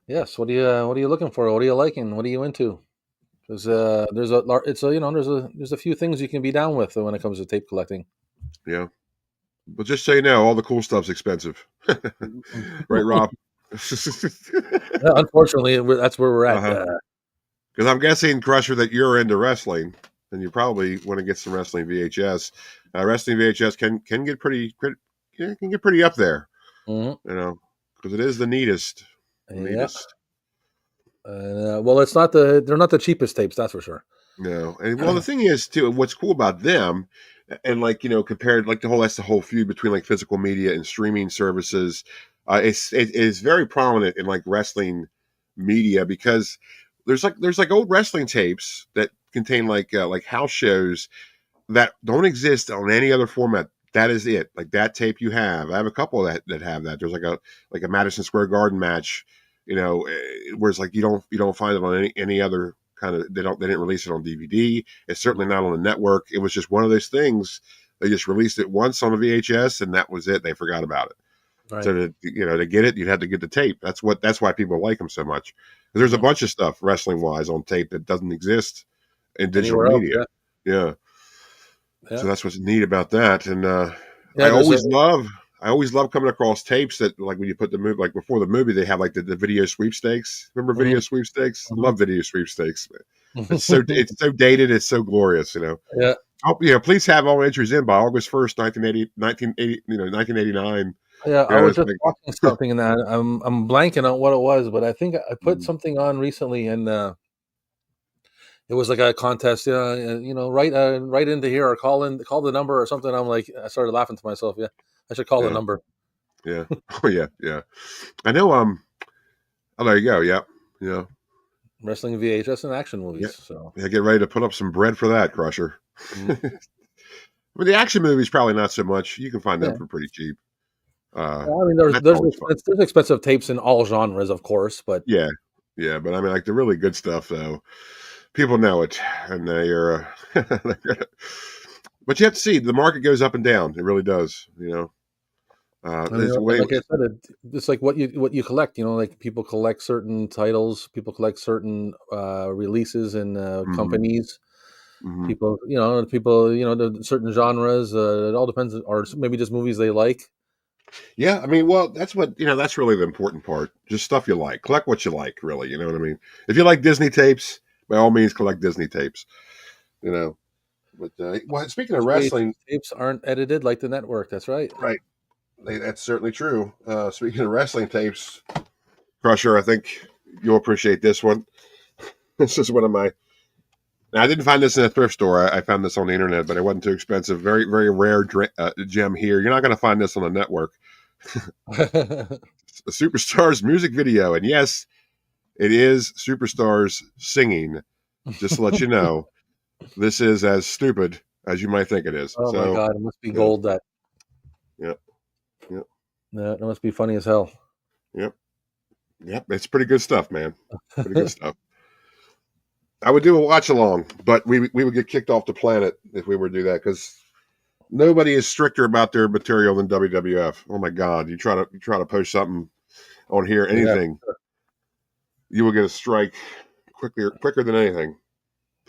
Yes. What are you looking for? What are you liking? What are you into? There's it's a, there's a few things you can be down with when it comes to tape collecting. Yeah. But just so you know, all the cool stuff's expensive, right, Rob? Yeah, unfortunately, that's where we're at. Uh-huh. Because I'm guessing, Crusher, that you're into wrestling, and you probably want to get some wrestling VHS. Wrestling VHS can get can get pretty up there, Mhm. you know, because it is the neatest, the Yeah. neatest. Well, they're not the cheapest tapes, that's for sure. No, and well, the thing is too, what's cool about them, and like compared like that's the whole feud between like physical media and streaming services. It is very prominent in like wrestling media because there's like old wrestling tapes that contain like house shows that don't exist on any other format. That is it. Like that tape you have. I have a couple that have that. There's like a Madison Square Garden match, where it's like you don't find it on any other kind of they didn't release it on DVD. It's certainly not on the network. It was just one of those things. They just released it once on a VHS and that was it. They forgot about it. Right. So to get it, you'd have to get the tape. That's why people like them so much. There's a Mhm. bunch of stuff wrestling wise on tape that doesn't exist in digital Anywhere else? media. Yeah. Yeah. Yeah. So that's what's neat about that. And Yeah. There's a. I always love coming across tapes that like when you put the movie like before the movie they have like the video sweepstakes. Remember video Mhm, sweepstakes? mhm. Love video sweepstakes. It's so dated. It's so glorious. Yeah. Oh, please have all entries in by August 1st, 1980, 1989. Yeah, I was It's just like watching something and I'm blanking on what it was, but I think I put mm, something on recently, and it was like a contest. Write into here or call the number or something. I'm like, I started laughing to myself. Yeah, I should call the yeah, number. yeah, oh yeah, yeah. I know. Oh, there you go. Yeah, yeah, Wrestling VHS and action yeah. movies. So, Yeah, get ready to put up some bread for that, Crusher. mm, Well, the action movies probably not so much. You can find them yeah. for pretty cheap. I mean, That's always fun. there's expensive tapes in all genres, of course, but Yeah, yeah, but I mean, like the really good stuff, though, people know it, and they're. But you have to see the market goes up and down. It really does. and, There's and way. like I said, it's like what you collect. Like people collect certain titles, people collect certain releases and Mhm, companies. mhm. People, the certain genres. It all depends, or maybe just movies they like. Yeah, I mean, well, that's that's really the important part. Just stuff you like. Collect what you like, really. You know what I mean? If you like Disney tapes, by all means, collect Disney tapes. You know, but well, speaking of Those wrestling, VHS tapes aren't edited like the network. That's right. right? That's certainly true. Speaking of wrestling tapes, Crusher, I think you'll appreciate this one. This is one of my. Now, I didn't find this in a thrift store. I found this on the internet, but it wasn't too expensive. Very, very rare gem here. You're not going to find this on the network. A Superstars music video, and yes, it is Superstars singing. Just to let you know, this is as stupid as you might think it is. Oh my So, god, it must be yeah, gold. yeah, yeah, That must be funny as hell. yep, yep. It's pretty good stuff, man. Pretty good stuff. I would do a watch along, but we would get kicked off the planet if we were to do that because nobody is stricter about their material than WWF. Oh my God! You try to post something on here, Yeah, anything, you will get a strike quicker than anything.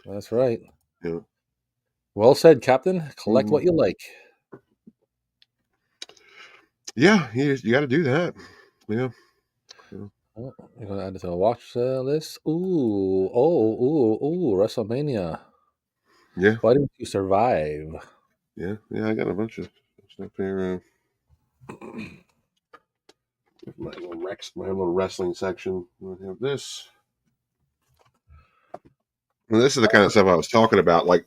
that's right. You know? Well said, Captain. Collect Mhm. what you like. Yeah, you got to do that. Yeah. Oh, you're gonna add it to the watch list. Ooh, WrestleMania. Yeah. Fighting to survive. Yeah. I got a bunch of stuff here. My little wrestling section. I have this. And this is the kind of stuff I was talking about, like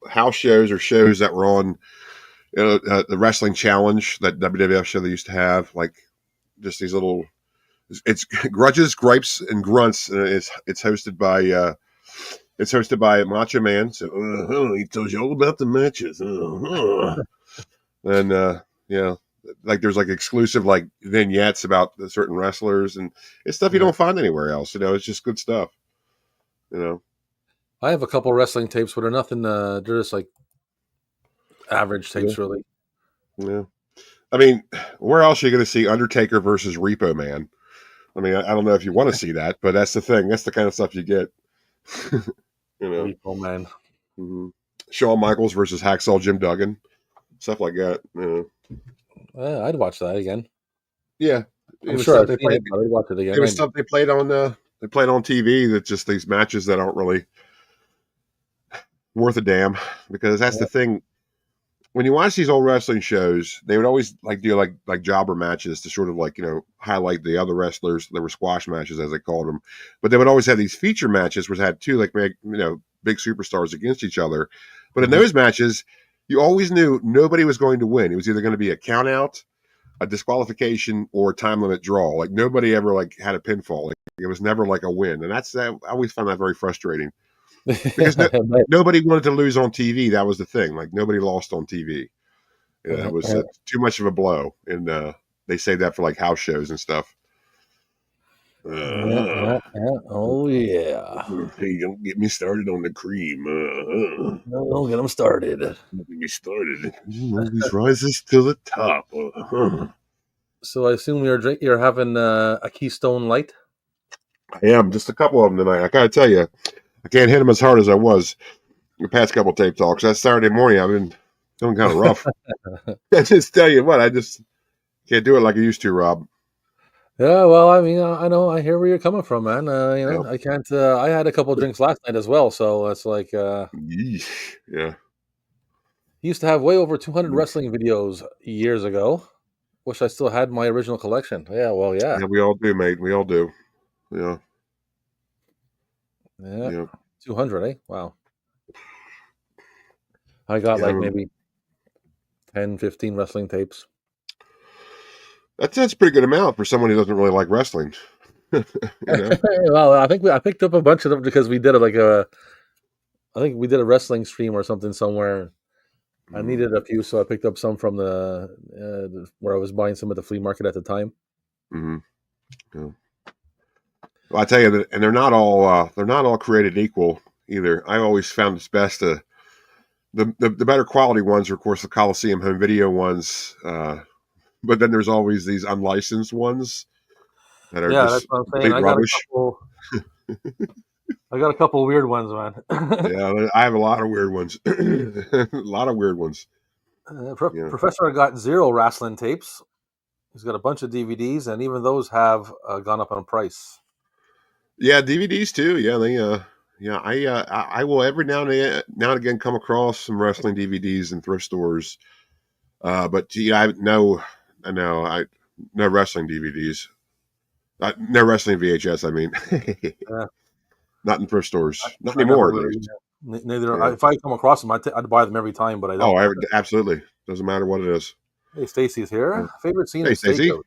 house shows or shows that were on, the Wrestling Challenge, that WWF show they used to have, like just these little. It's grudges, gripes, and grunts. It's hosted by Macho Man. So he tells you all about the matches. And yeah, like there's like exclusive like vignettes about the certain wrestlers, and it's stuff you Yeah. don't find anywhere else. It's just good stuff. You know. I have a couple wrestling tapes, but they're nothing. They're just like average Yeah. tapes, really. Yeah. I mean, where else are you going to see Undertaker versus Repo Man? I mean, I don't know if you want to see that, but that's the thing. That's the kind of stuff you get. you know, Repo Man. mm-hmm. Shawn Michaels versus Hacksaw Jim Duggan, stuff like that. I'd watch that again. Yeah, it I'm was sure stuff I've they seen played. it, but I'd watch it It again. was stuff they played on. They played on TV. That just these matches that aren't really worth a damn, because that's the thing. When you watch these old wrestling shows, they would always like do like jobber matches to sort of like highlight the other wrestlers. There were squash matches as they called them, but they would always have these feature matches which had two big superstars against each other. But in Mhm. those matches, you always knew nobody was going to win. It was either going to be a count out, a disqualification, or a time limit draw. Like nobody ever like had a pinfall. Like, it was never like a win, and I always found that very frustrating because nobody wanted to lose on TV. That was the thing. Like nobody lost on TV. Yeah, it was too much of a blow, and they say that for like house shows and stuff. Yeah. Oh yeah. Hey, don't get me started on the cream. Don't get them started. Don't get me started. Always rises to the top. So I assume you're having a Keystone Light. I am just a couple of them tonight. I gotta tell you, I can't hit them as hard as I was the past couple tape talks. That Saturday morning, I've been feeling kind of rough. I just tell you what, I just can't do it like I used to, Rob. Yeah, well, I mean, I know, I hear where you're coming from, man. Yeah. I can't. I had a couple of drinks last night as well, so it's like Yeesh. Yeah. he used to have way over 200 wrestling videos years ago. Wish I still had my original collection. Yeah, well, yeah, Yeah, we all do, mate. We all do. Yeah. yeah, Yeah. 200, eh? Wow. I got like Yeah. maybe 10, 15 wrestling tapes. That's a pretty good amount for someone who doesn't really like wrestling. Well, I picked up a bunch of them because we did I think we did a wrestling stream or something somewhere. I needed a few, so I picked up some from where I was buying some at the flea market at the time. Mm-hmm. Yeah. Well, I tell you that, and they're not all created equal either. I always found it's best to the better quality ones are, of course, the Coliseum home video ones. But then there's always these unlicensed ones that are Yeah, that's just what I'm saying. complete rubbish. I got a couple weird ones, man. Yeah, I have a lot of weird ones. A lot of weird ones. Yeah. Professor got 0 wrestling tapes. He's got a bunch of DVDs, and even those have gone up in price. Yeah, DVDs too. Yeah, yeah, I will every now and again come across some wrestling DVDs in thrift stores. But yeah, I know, no wrestling DVDs, no wrestling VHS. I mean, Yeah, not in thrift stores, not I never anymore at really. least. Neither. Yeah. If I come across them, I'd buy them every time, but I Oh, don't. absolutely doesn't matter what it is. Hey, Stacy's Yeah. here. Favorite scene Hey, in Stacey, Stakeout.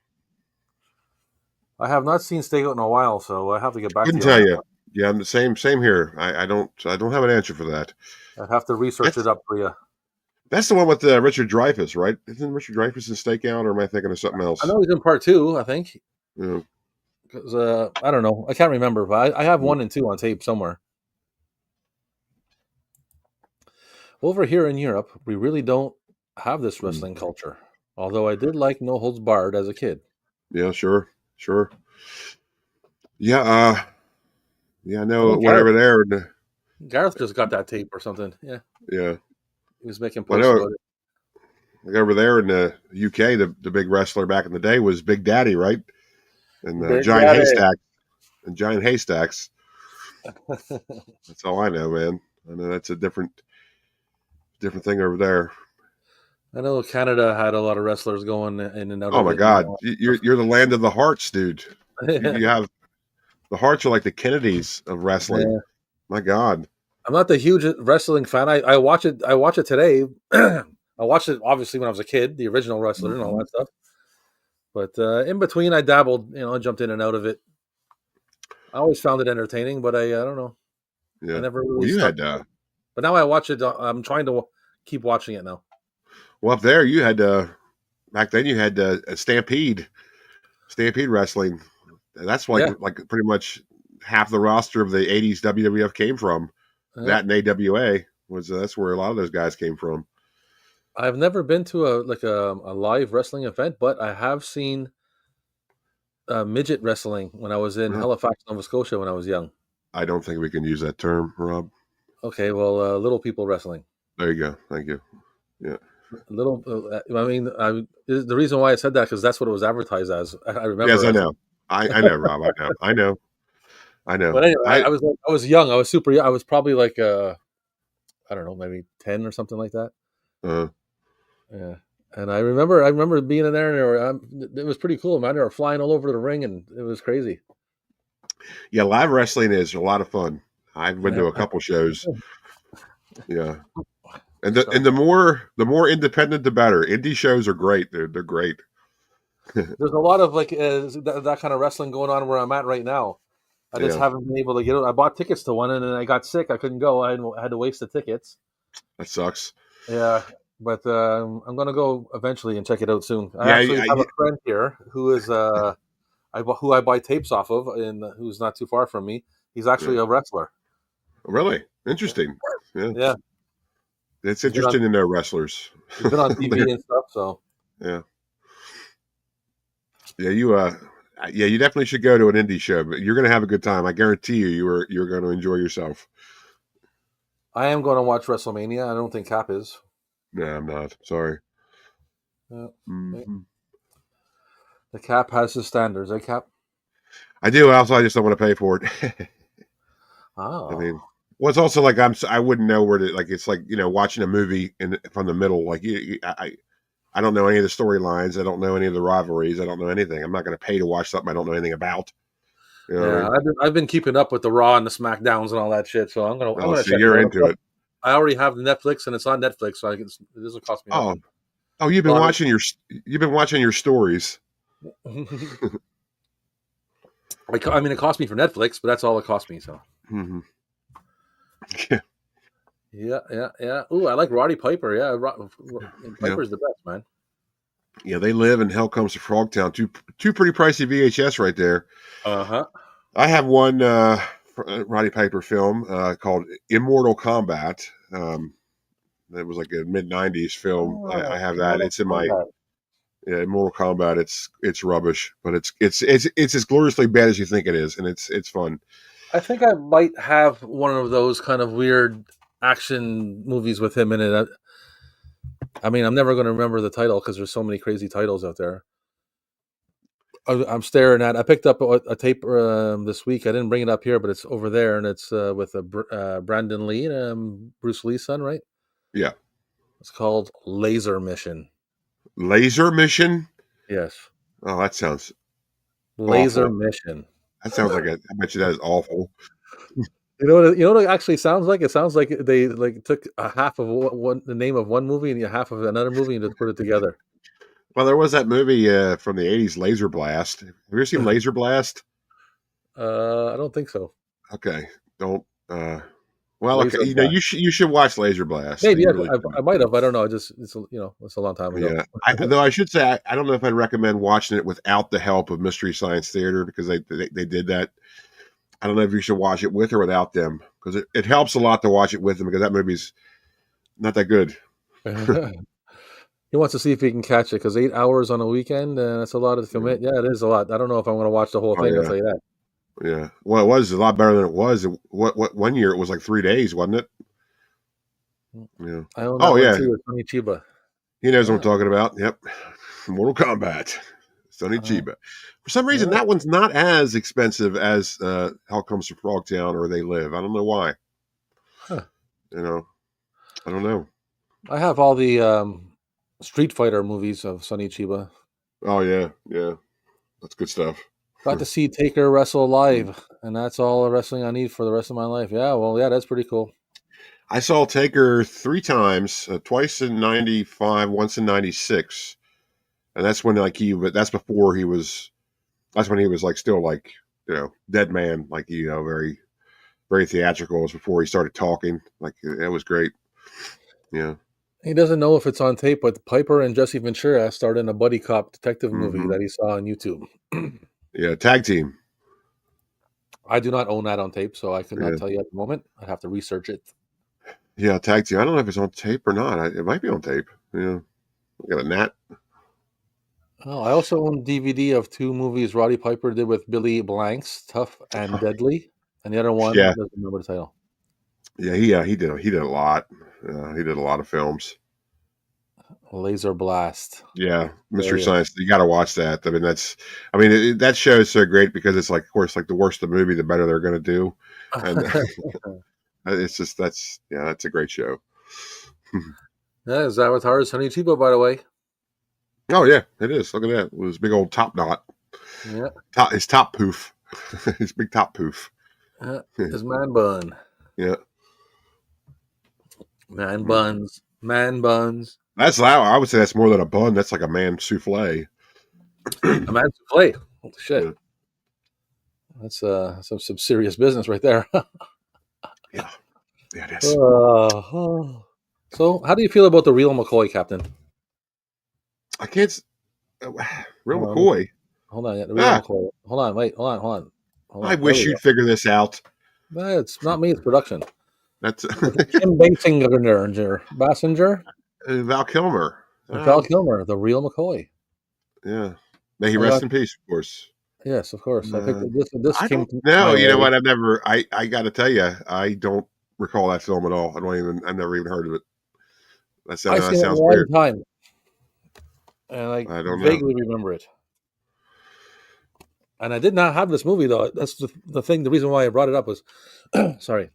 I have not seen Stakeout in a while, so I have to get back to couldn't you on tell that you. one. Yeah, I'm the same here. I don't have an answer for that. I'd have to research That's it up for you. that's the one with Richard Dreyfuss, right? Isn't Richard Dreyfuss in Stakeout, or am I thinking of something I else? know he's in part 2, I think. Yeah. Because I don't know, I can't remember, but I have 1 and 2 on tape somewhere. Over here in Europe, we really don't have this wrestling culture. Although I did like No Holds Barred as a kid. Yeah, sure. Yeah, yeah, I I know know whatever there. Gareth just got that tape or something. Yeah. Yeah. He was making I posts know. about it. Like over there in the UK, the big wrestler back in the day was Big Daddy, right? And Big Giant Daddy. Haystacks. That's all I know, man. I know that's a different thing over there. I know Canada had a lot of wrestlers going in and out Oh of my it. And God, you're the land of the Hearts, dude. You yeah. have the Hearts are like the Kennedys of wrestling. My God. I'm not the huge wrestling fan. I watch it. I watch it today. I watched it obviously when I was a kid, the original wrestler and all that stuff. But in between, I dabbled. I jumped in and out of it. I always found it entertaining, but I don't know. I Yeah. never Well, really you stuck. had But now I watch it. I'm trying to keep watching it now. well up there. You had back then. You had a Stampede Wrestling. That's Yeah. like pretty much half the roster of the '80s WWF came from. Yeah. That and AWA was that's where a lot of those guys came from. I've never been to a live wrestling event, but I have seen midget wrestling when I was in Well, Halifax, Nova Scotia when I was young. I don't think we can use that term, Rob. Okay, well, little people wrestling. There you go. Thank you. Yeah. Little, I mean, the reason why I said that because that's what it was advertised as. I Yes, remember I as. know. I know, Rob. I know. But anyway, I was young. I was super young. I was probably like I don't know, maybe 10 or something like that. uh, Yeah. And I remember being in there, and it was pretty cool, man. They were flying all over the ring, and it was crazy. yeah, live wrestling is a lot of fun. I've been Yeah. to a couple shows. Yeah. And So, the more independent the better. Indie shows are great. They're great. there's a lot of like that kind of wrestling going on where I'm at right now. I just Yeah. haven't been able to get it. I bought tickets to one, and then I got sick. I couldn't go. I had to waste the tickets. That sucks. Yeah, but I'm gonna go eventually and check it out soon. I Yeah, actually have a friend here who is who I buy tapes off of, and who's not too far from me. He's actually yeah. a wrestler. Really interesting. Yeah, Yeah, it's he's been on interesting to know wrestlers. he's been on TV and stuff. So Yeah, yeah. You definitely should go to an indie show. But you're going to have a good time. I guarantee you. You're going to enjoy yourself. I am going to watch WrestleMania. I don't think Cap is. No, I'm not. Sorry. Yeah. Mm-hmm. The Cap has his standards. Cap. I do. Also, I just don't want to pay for it. Oh. I mean, well, it's also like I wouldn't know where to like. It's like watching a movie from the middle. Like I don't know any of the storylines. I don't know any of the rivalries. I don't know anything. I'm not going to pay to watch something I don't know anything about. You know Yeah, what I mean? I've been keeping up with the Raw and the SmackDowns and all that shit. So I'm gonna So check you're it into out. it. I already have the Netflix, and it's on Netflix, so it doesn't cost me nothing. Oh, you've been watching your stories. I mean, it cost me for Netflix, but that's all it cost me. So. Mm-hmm. Yeah. Ooh, I like Roddy Piper. Yeah, Piper's the best, man. Yeah, they live in Hell Comes to Frogtown. Two pretty pricey VHS right there. Uh-huh. I have one Roddy Piper film called Immortal Kombat. It was like a mid-90s film. I have that. It's in my Immortal Kombat. It's rubbish, but it's as gloriously bad as you think it is, and it's fun. I think I might have one of those kind of weird action movies with him in it. I mean, I'm never going to remember the title because there's so many crazy titles out there. I'm staring at. I picked up a tape this week. I didn't bring it up here, but it's over there, and it's with Brandon Lee, Bruce Lee's son, right? Yeah. It's called Laser Mission. Laser Mission? Yes. Oh, that sounds Laser awful. Mission. That sounds like I bet you that is awful. You know what it actually sounds like? It sounds like they took a half of the name of one movie and half of another movie and just put it together. Well, there was that movie from the 80s, Laser Blast. Have you ever seen Laser Blast? I don't think so. Okay. Don't well, Laser okay. Blast. You should watch Laser Blast. Maybe really I might have. I don't know. It's a long time ago. Yeah. Though I should say I don't know if I'd recommend watching it without the help of Mystery Science Theater because they did that. I don't know if you should watch it with or without them because it helps a lot to watch it with them because that movie's not that good. He wants to see if he can catch it because 8 hours on a weekend, that's a lot to commit. Yeah, it is a lot. I don't know if I'm going to watch the whole thing. Yeah. I'll tell you that. Yeah. Well, it was a lot better than it was. What 1 year it was like 3 days, wasn't it? Yeah. I own that Oh one yeah, too with Sonny Chiba. he knows what I'm Yeah. talking about. Yep. Mortal Kombat. Sonny Uh, Chiba. For some reason, yeah. that one's not as expensive as Hell Comes to Frogtown or They Live. I don't know why. Huh. You know, I don't know. I have all the Street Fighter movies of Sonny Chiba. Oh yeah, yeah, that's good stuff. Got to see Taker wrestle live, and that's all the wrestling I need for the rest of my life. Yeah, well, yeah, that's pretty cool. I saw Taker 3 times, twice in '95, once in '96, and that's when like that's before he was. That's when he was like still like dead man, like very very theatrical. It was before he started talking. Like that was great. Yeah. He doesn't know if it's on tape, but Piper and Jesse Ventura starred in a buddy cop detective movie Hmm. that he saw on YouTube. Yeah. Tag team. I do not own that on tape, so I could not Yeah. tell you at the moment. I'd have to research it. Yeah. Tag team. I don't know if it's on tape or not. It might be on tape. Yeah. I got a Nat. Oh, I also own DVD of 2 movies Roddy Piper did with Billy Blanks, Tough and Deadly, and the other one Yeah. doesn't remember the title. Yeah. He did a lot. He did a lot of films. Laser Blast. Yeah, Mystery Hilarious. Science. You got to watch that. I mean, that show is so great because it's like, of course, like the worse the movie, the better they're going to do, and it's just that's a great show. Yeah, his avatar is Sonny Chiba, by the way. Oh yeah, it is. Look at that. It was big old top knot. Yeah, His top poof. His big top poof. his man bun. Yeah, Man buns. Man buns. that's loud. I would say that's more than a bun. That's like a man souffle. A man souffle. Holy shit. Yeah. That's some serious business right there. Yeah, it is. So, how do you feel about the real McCoy, Captain? I can't. Real Hold on, McCoy. hold on, yeah, the real Ah, McCoy. Hold on, wait, hold on. I There wish we go. you'd figure this out. It's not me, it's production. That's It's Kim Basinger, Val Kilmer. and Val Kilmer, the real McCoy. Yeah. May he I rest got, in peace, of course. yes, of course. I picked Uh, this I came don't know. my You know way. what? I got to tell you, I don't recall that film at all. I've never even heard of it. I That seen it sounds one weird. time, and I I don't know. vaguely remember it. And I did not have this movie though. That's the thing. The reason why I brought it up was, sorry,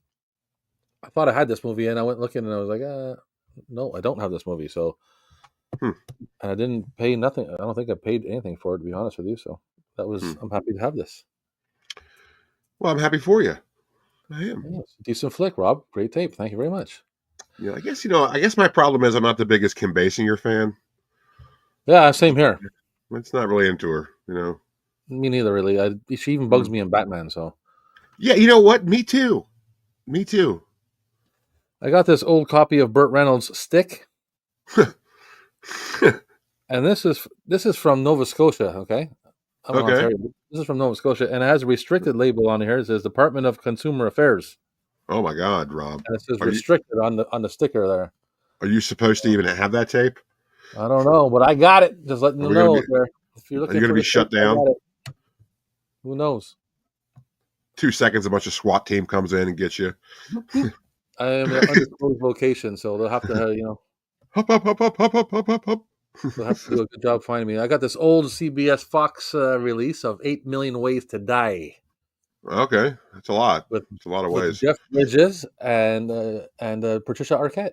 I thought I had this movie, and I went looking, and I was like, no, I don't have this movie. So, Hmm. and I didn't pay nothing. I don't think I paid anything for it, to be honest with you. So Hmm. I'm happy to have this. Well, I'm happy for you. I am. Yes, decent flick, Rob. Great tape. Thank you very much. Yeah, I guess my problem is I'm not the biggest Kim Basinger fan. Yeah, same here. It's not really into her. Me neither, really. She even Hmm. bugs me in Batman. So Yeah, you know what? Me too. Me too. I got this old copy of Burt Reynolds' Stick, and this is from Nova Scotia. Okay, I'm in Okay. Ontario. This is from Nova Scotia, and it has a restricted label on here. It says Department of Consumer Affairs, Oh my God, Rob. and it says Are you restricted on the sticker there. are you supposed to even have that tape? I don't know, but I got it. Just letting Are you we gonna know be out there. If you're are you looking gonna for be the tape, shut I down? got it. Who knows? 2 seconds, a bunch of SWAT team comes in and gets you. I am in an undisclosed location, so they'll have to, Hop, hop, hop, hop, hop, hop, hop, hop, hop. they'll have to do a good job finding me. I got this old CBS Fox release of 8 Million Ways to Die Okay, that's a lot. with It's a lot of ways. Jeff Bridges and Patricia Arquette.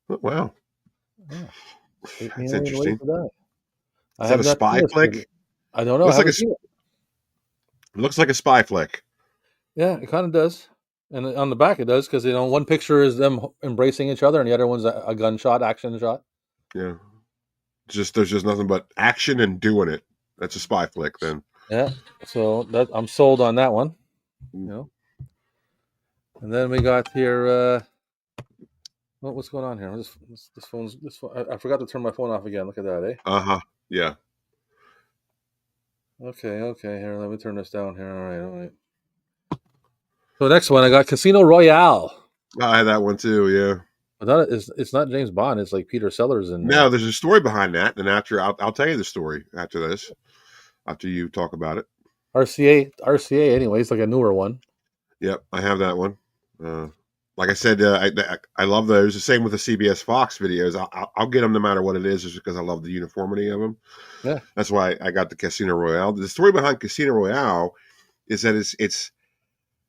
Oh, wow, Yeah, eight that's million ways interesting. to die. I Is that have a not seen spy this movie. flick? I don't know. I Looks like haven't seen it. looks like a spy flick. Yeah, it kind of does. And on the back, it does because one picture is them embracing each other, and the other one's a gunshot action shot. Yeah, there's just nothing but action and doing it. That's a spy flick, then. Yeah, so I'm sold on that one. Mm. And then we got here. What's going on here? This phone. I forgot to turn my phone off again. Look at that, eh? Yeah. Okay. Here, let me turn this down here. All right. So next one, I got Casino Royale. I had that one too. Yeah. But it's not James Bond. It's like Peter Sellers and No, there's a story behind that, and after I'll tell you the story after this. After you talk about it. RCA. Anyway, it's like a newer one. Yep, I have that one. like I said, I love those. The same with the CBS Fox videos. I'll get them no matter what it is, just because I love the uniformity of them. Yeah. That's why I got the Casino Royale. The story behind Casino Royale is that it's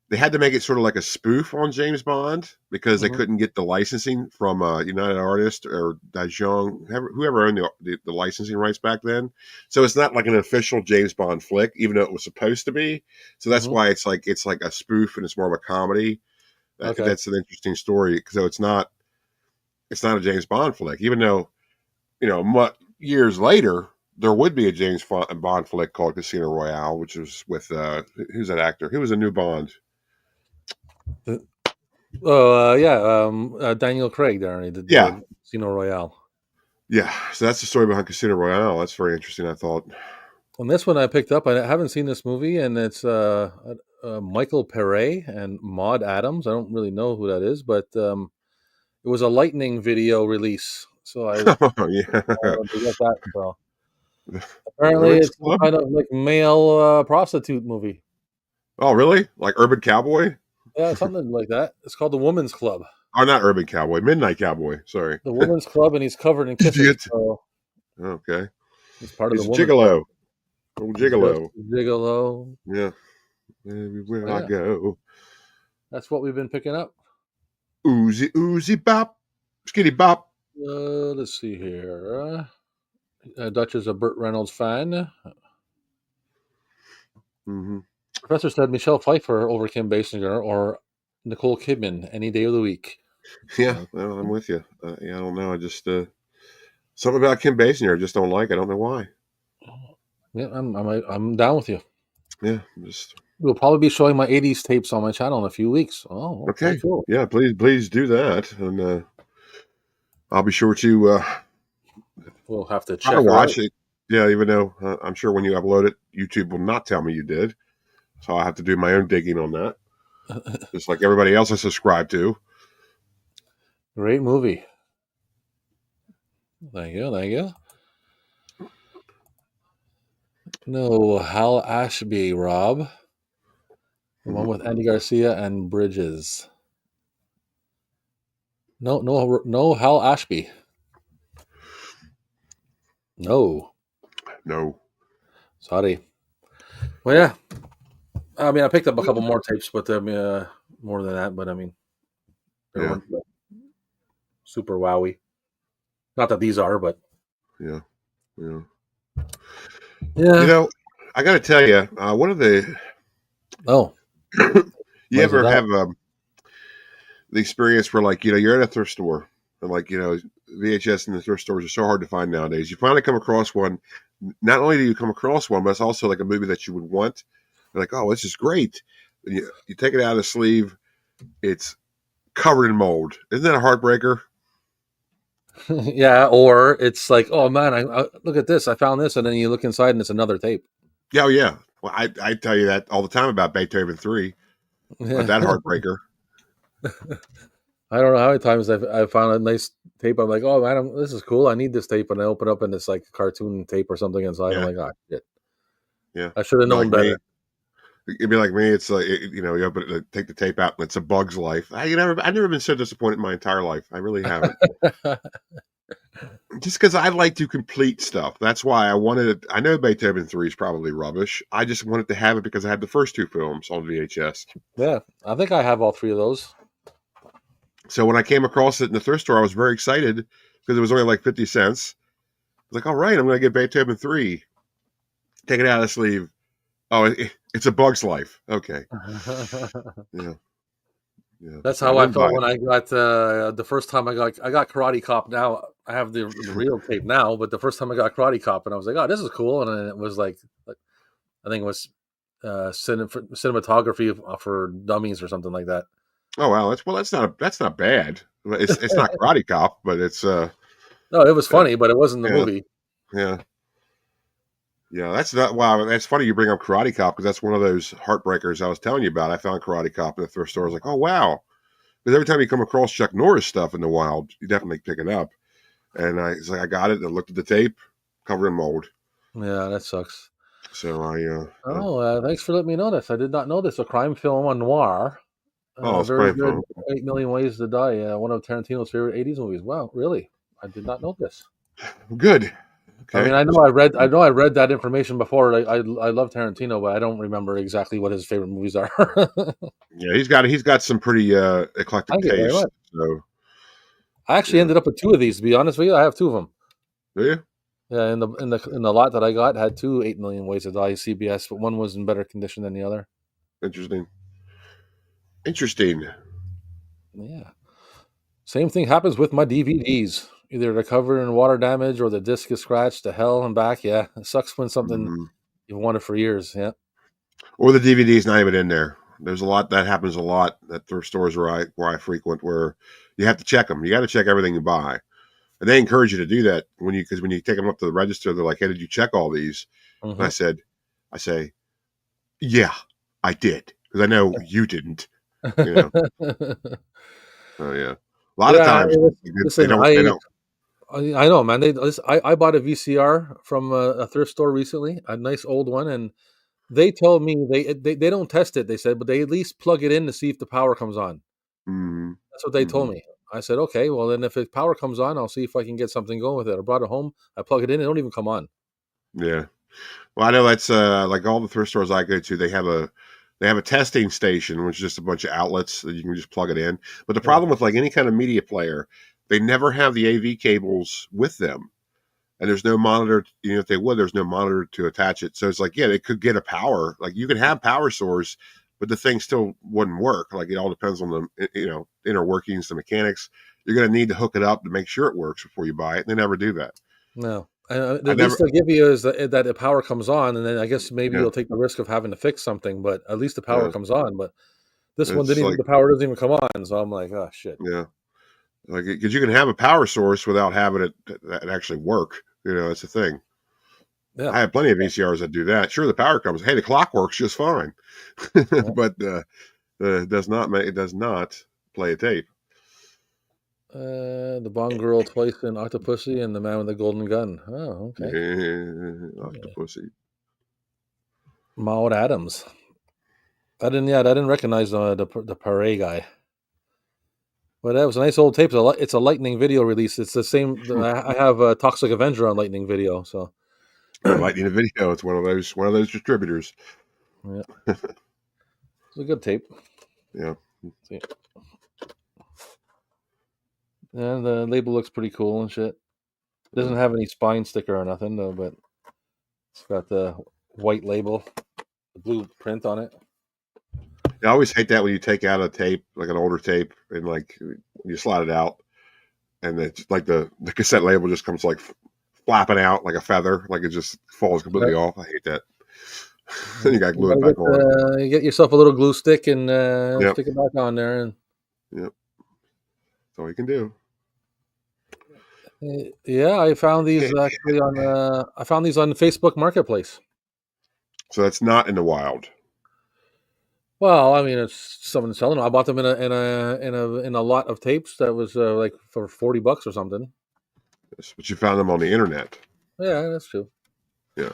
they had to make it sort of like a spoof on James Bond because they Mhm. couldn't get the licensing from United Artists or Dajon, whoever owned the licensing rights back then. So it's not like an official James Bond flick, even though it was supposed to be. So that's Mhm. why it's like a spoof and it's more of a comedy. Okay. That's an interesting story. So it's not a James Bond flick, even though years later there would be a James Bond flick called Casino Royale, which was with who's that actor? Who was a new Bond? Oh yeah. Daniel Craig there. He did Yeah, the Casino Royale. yeah. So that's the story behind Casino Royale. That's very interesting. I thought. And this one I picked up. I haven't seen this movie, and it's Michael Pere and Maud Adams. I don't really know who that is, but it was a Lightning video release, so I Oh yeah, wanted to get that. So the apparently, Women's it's some Club. kind of like male prostitute movie. Oh really? Like Urban Cowboy? Yeah, something like that. It's called the Women's Club. Oh, not Urban Cowboy. Midnight Cowboy. Sorry. The Women's Club, and he's covered in Did you kisses. get? So Okay. he's part of the He's a Women's Club. gigolo. Old He's just gigolo. a gigolo. Yeah. Everywhere So I yeah, go. that's what we've been picking up. Oozy oozy bop. Skitty bop. Let's see here. Dutch is a Burt Reynolds fan. Mm-hmm. Professor said Michelle Pfeiffer over Kim Basinger or Nicole Kidman any day of the week. Yeah, So, well, I'm with you. Yeah, I don't know. I just something about Kim Basinger I just don't like. I don't know why. yeah, I'm down with you. Yeah, just We'll probably be showing my '80s tapes on my channel in a few weeks. Oh, okay, okay. cool. Yeah, please do that, and I'll be sure to We'll have to try to check her out. watch it. Yeah, even though I'm sure when you upload it, YouTube will not tell me you did, so I have to do my own digging on that, just like everybody else I subscribe to. Great movie. Thank you, thank you. No, Hal Ashby, Rob. The one Mhm. with Andy Garcia and Bridges. No, Hal Ashby. No, No, sorry. Well, yeah. I mean, I picked up a couple more tapes, but more than that. But I mean, they yeah, weren't super wowy. Not that these are, but yeah, yeah. You yeah. know, I got to tell you, one of the Oh, you why is it ever that? have the experience where you're at a thrift store and VHS in the thrift stores are so hard to find nowadays. You finally come across one. Not only do you come across one, but it's also like a movie that you would want. You're like, oh, this is great. And you take it out of the sleeve. It's covered in mold. Isn't that a heartbreaker? Yeah, or it's like, oh man, I look at this. I found this, and then you look inside, and it's another tape. Yeah, oh, yeah. Well, I tell you that all the time about Beethoven 3, about Yeah. that heartbreaker. I don't know how many times I found a nice tape. I'm like, oh man, this is cool. I need this tape, and I open up, and it's like a cartoon tape or something inside. I'm Yeah, like, oh shit, yeah. I should have It'd be known like me. better. It'd be like me. It's like you open it, take the tape out, and it's A Bug's Life. I've never been so disappointed in my entire life. I really haven't. Just because I like to complete stuff. That's why I wanted it. I know Beethoven 3 is probably rubbish. I just wanted to have it because I had the first two films on VHS. Yeah, I think I have all three of those. So when I came across it in the thrift store, I was very excited because it was only like 50 cents. I was like, all right, I'm going to get Beethoven 3. Take it out of the sleeve. Oh, it's A Bug's Life. Okay. Yeah. Yeah. That's So I how I didn't buy felt it. when I got the first time I got Karate Cop. Now I have the real tape now, but the first time I got Karate Cop, and I was like, oh, this is cool, and then it was like I think it was cinematography for dummies or something like that. Oh, wow. That's not bad. It's not Karate Cop, but it's, No, it was funny, but it wasn't the yeah. movie. Yeah. Yeah, that's not wow. That's funny you bring up Karate Cop because that's one of those heartbreakers I was telling you about. I found Karate Cop in the thrift store. I was like, oh wow, because every time you come across Chuck Norris stuff in the wild, you definitely pick it up. And it's like I got it and I looked at the tape, covered in mold. Yeah, that sucks. So I Oh, thanks for letting me know this. I did not know this. A crime film on noir. Oh, it's Very playing good. phone. 8 Million Ways to Die. One of Tarantino's favorite '80s movies. Wow, really? I did not know this. Good. I mean, Okay. I know I read that information before. I love Tarantino, but I don't remember exactly what his favorite movies are. Yeah, he's got some pretty eclectic Thank you very taste. much. So I actually yeah. ended up with two of these. To be honest with you, I have two of them. Do you? Yeah, in the lot that I got had two 8 Million Ways to Die CBS, but one was in better condition than the other. Interesting. Interesting. Yeah. Same thing happens with my DVDs. Either they're covered in water damage or the disc is scratched to hell and back. Yeah, it sucks when something Mhm. you've wanted for years. Yeah. Or the DVD's not even in there. There's a lot that happens a lot at thrift stores where I frequent, where you have to check them. You got to check everything you buy, and they encourage you to do that because when you take them up to the register, they're like, "Hey, did you check all these?" And Hmm. I say, "Yeah, I did," because I know you didn't. You know. Oh yeah. A lot of Yeah. times they Listen, don't. They don't. I know, man. I bought a VCR from a thrift store recently, a nice old one, and they told me they don't test it. They said, but they at least plug it in to see if the power comes on. Mm, That's what they told hmm me. I said, okay, well then if the power comes on, I'll see if I can get something going with it. I brought it home. I plug it in. It don't even come on. Yeah. Well, I know that's like all the thrift stores I go to. They have a testing station, which is just a bunch of outlets that you can just plug it in. But the Yeah. problem with like any kind of media player, they never have the AV cables with them, and there's no monitor. If they would, there's no monitor to attach it. So it's like, yeah, they could get a power. Like you could have power source, but the thing still wouldn't work. Like it all depends on the inner workings, the mechanics. You're going to need to hook it up to make sure it works before you buy it. They never do that. No. And I the least never. they'll give you is that the power comes on, and then I guess maybe Yeah. you'll take the risk of having to fix something, but at least the power Yeah. comes on. But this one It's didn't even like the power doesn't even come on. So I'm like, oh shit. yeah. Like, because you can have a power source without having it that actually work. That's the thing. Yeah. I have plenty of VCRs that do that. Sure, the power comes. Hey, the clock works just fine, Yeah. but it does not play a tape. The Bond Girl twice in Octopussy and the Man with the Golden Gun. Oh, okay. Yeah. Octopussy. Maud Adams. I didn't recognize the Paray guy. But that was a nice old tape. It's a Lightning video release. It's the same. I have a Toxic Avenger on Lightning video. So Lightning the video. It's one of those distributors. yeah, it's a good tape. Yeah. See. And the label looks pretty cool and shit. Doesn't have any spine sticker or nothing though, but it's got the white label, the blue print on it. I always hate that when you take out a tape, like an older tape, and like you slide it out, and it's like the cassette label just comes like flapping out like a feather, like it just falls completely Right. off. I hate that. Then you got to You glue it gotta back on. you get yourself a little glue stick and Yep, stick it back on there. And yep. That's all you can do. yeah, I found these actually I found these on Facebook Marketplace. So that's not in the wild. Well, I mean, it's someone selling them. I bought them in a lot of tapes that was like for $40 or something. But you found them on the internet. Yeah, that's true. Yeah.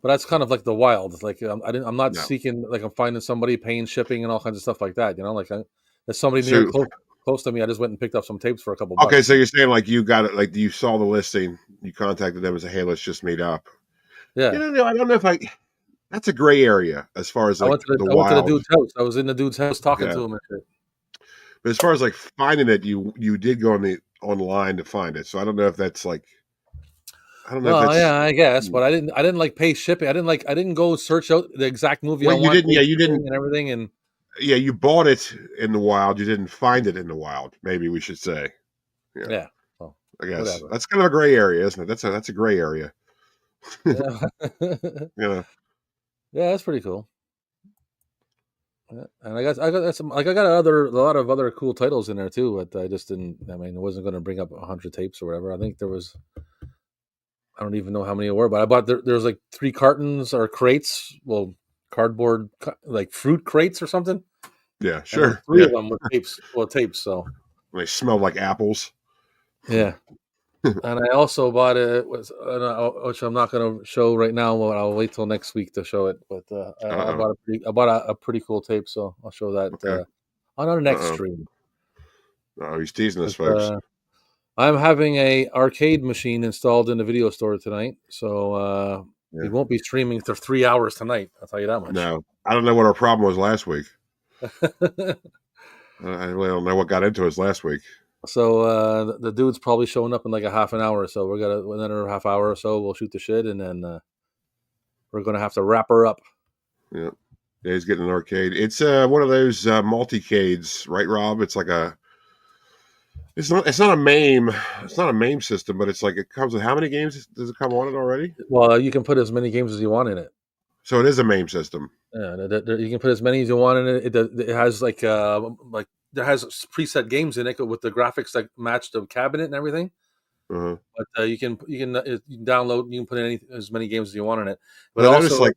But that's kind of like the wild. Like I'm not No. seeking like I'm finding somebody paying shipping and all kinds of stuff like that. Like there's somebody near So close to me. I just went and picked up some tapes for a couple okay, bucks. so you're saying like you got it, like you saw the listing, you contacted them and said, "Hey, let's just meet up." Yeah, I don't know if I. That's a gray area as far as like the I went to the wild. dude's house. I was in the dude's house talking Yeah. to him and shit. But as far as like finding it, you did go online to find it. So I don't know if that's like I don't know if Well, that's yeah, I guess, but I didn't like pay shipping. I didn't go search out the exact movie I well you want, didn't pay yeah you shipping didn't and everything, and yeah you bought it in the wild. You didn't find it in the wild. Maybe we should say yeah. yeah, well, I guess whatever. that's kind of a gray area, isn't it? That's a gray area. Yeah, Yeah. yeah, that's pretty cool. Yeah. And I got a lot of other cool titles in there too, but I just didn't. I mean, I wasn't going to bring up 100 tapes or whatever. I think there was. I don't even know how many there were, but I bought there's like 3 cartons or crates, well, cardboard like fruit crates or something, Yeah. and then Sure. three Yeah. of them with tapes. So They smell like apples. yeah. And I also bought which I'm not going to show right now. But I'll wait till next week to show it. But I Uh-oh. bought a pretty cool tape, so I'll show that Okay. on our next Uh-oh. stream. Oh, he's teasing us, 'Cause, folks. I'm having a arcade machine installed in the video store tonight, so we Yeah. won't be streaming for 3 hours tonight. I'll tell you that much. No, I don't know what our problem was last week. I really don't know what got into us last week. So the dude's probably showing up in like a half an hour or so. We're gonna another half hour or so. We'll shoot the shit, and then we're gonna have to wrap her up. Yeah. Yeah, he's getting an arcade. It's one of those multicades, right, Rob? It's like a. It's not a MAME. It's not a MAME system, but it's like it comes with how many games does it come on it already? Well, you can put as many games as you want in it. So it is a MAME system. Yeah, you can put as many as you want in it. It has like there has preset games in it with the graphics that match the cabinet and everything. Uh-huh. But you can download. You can put in as many games as you want in it. But Well, I also, noticed, like,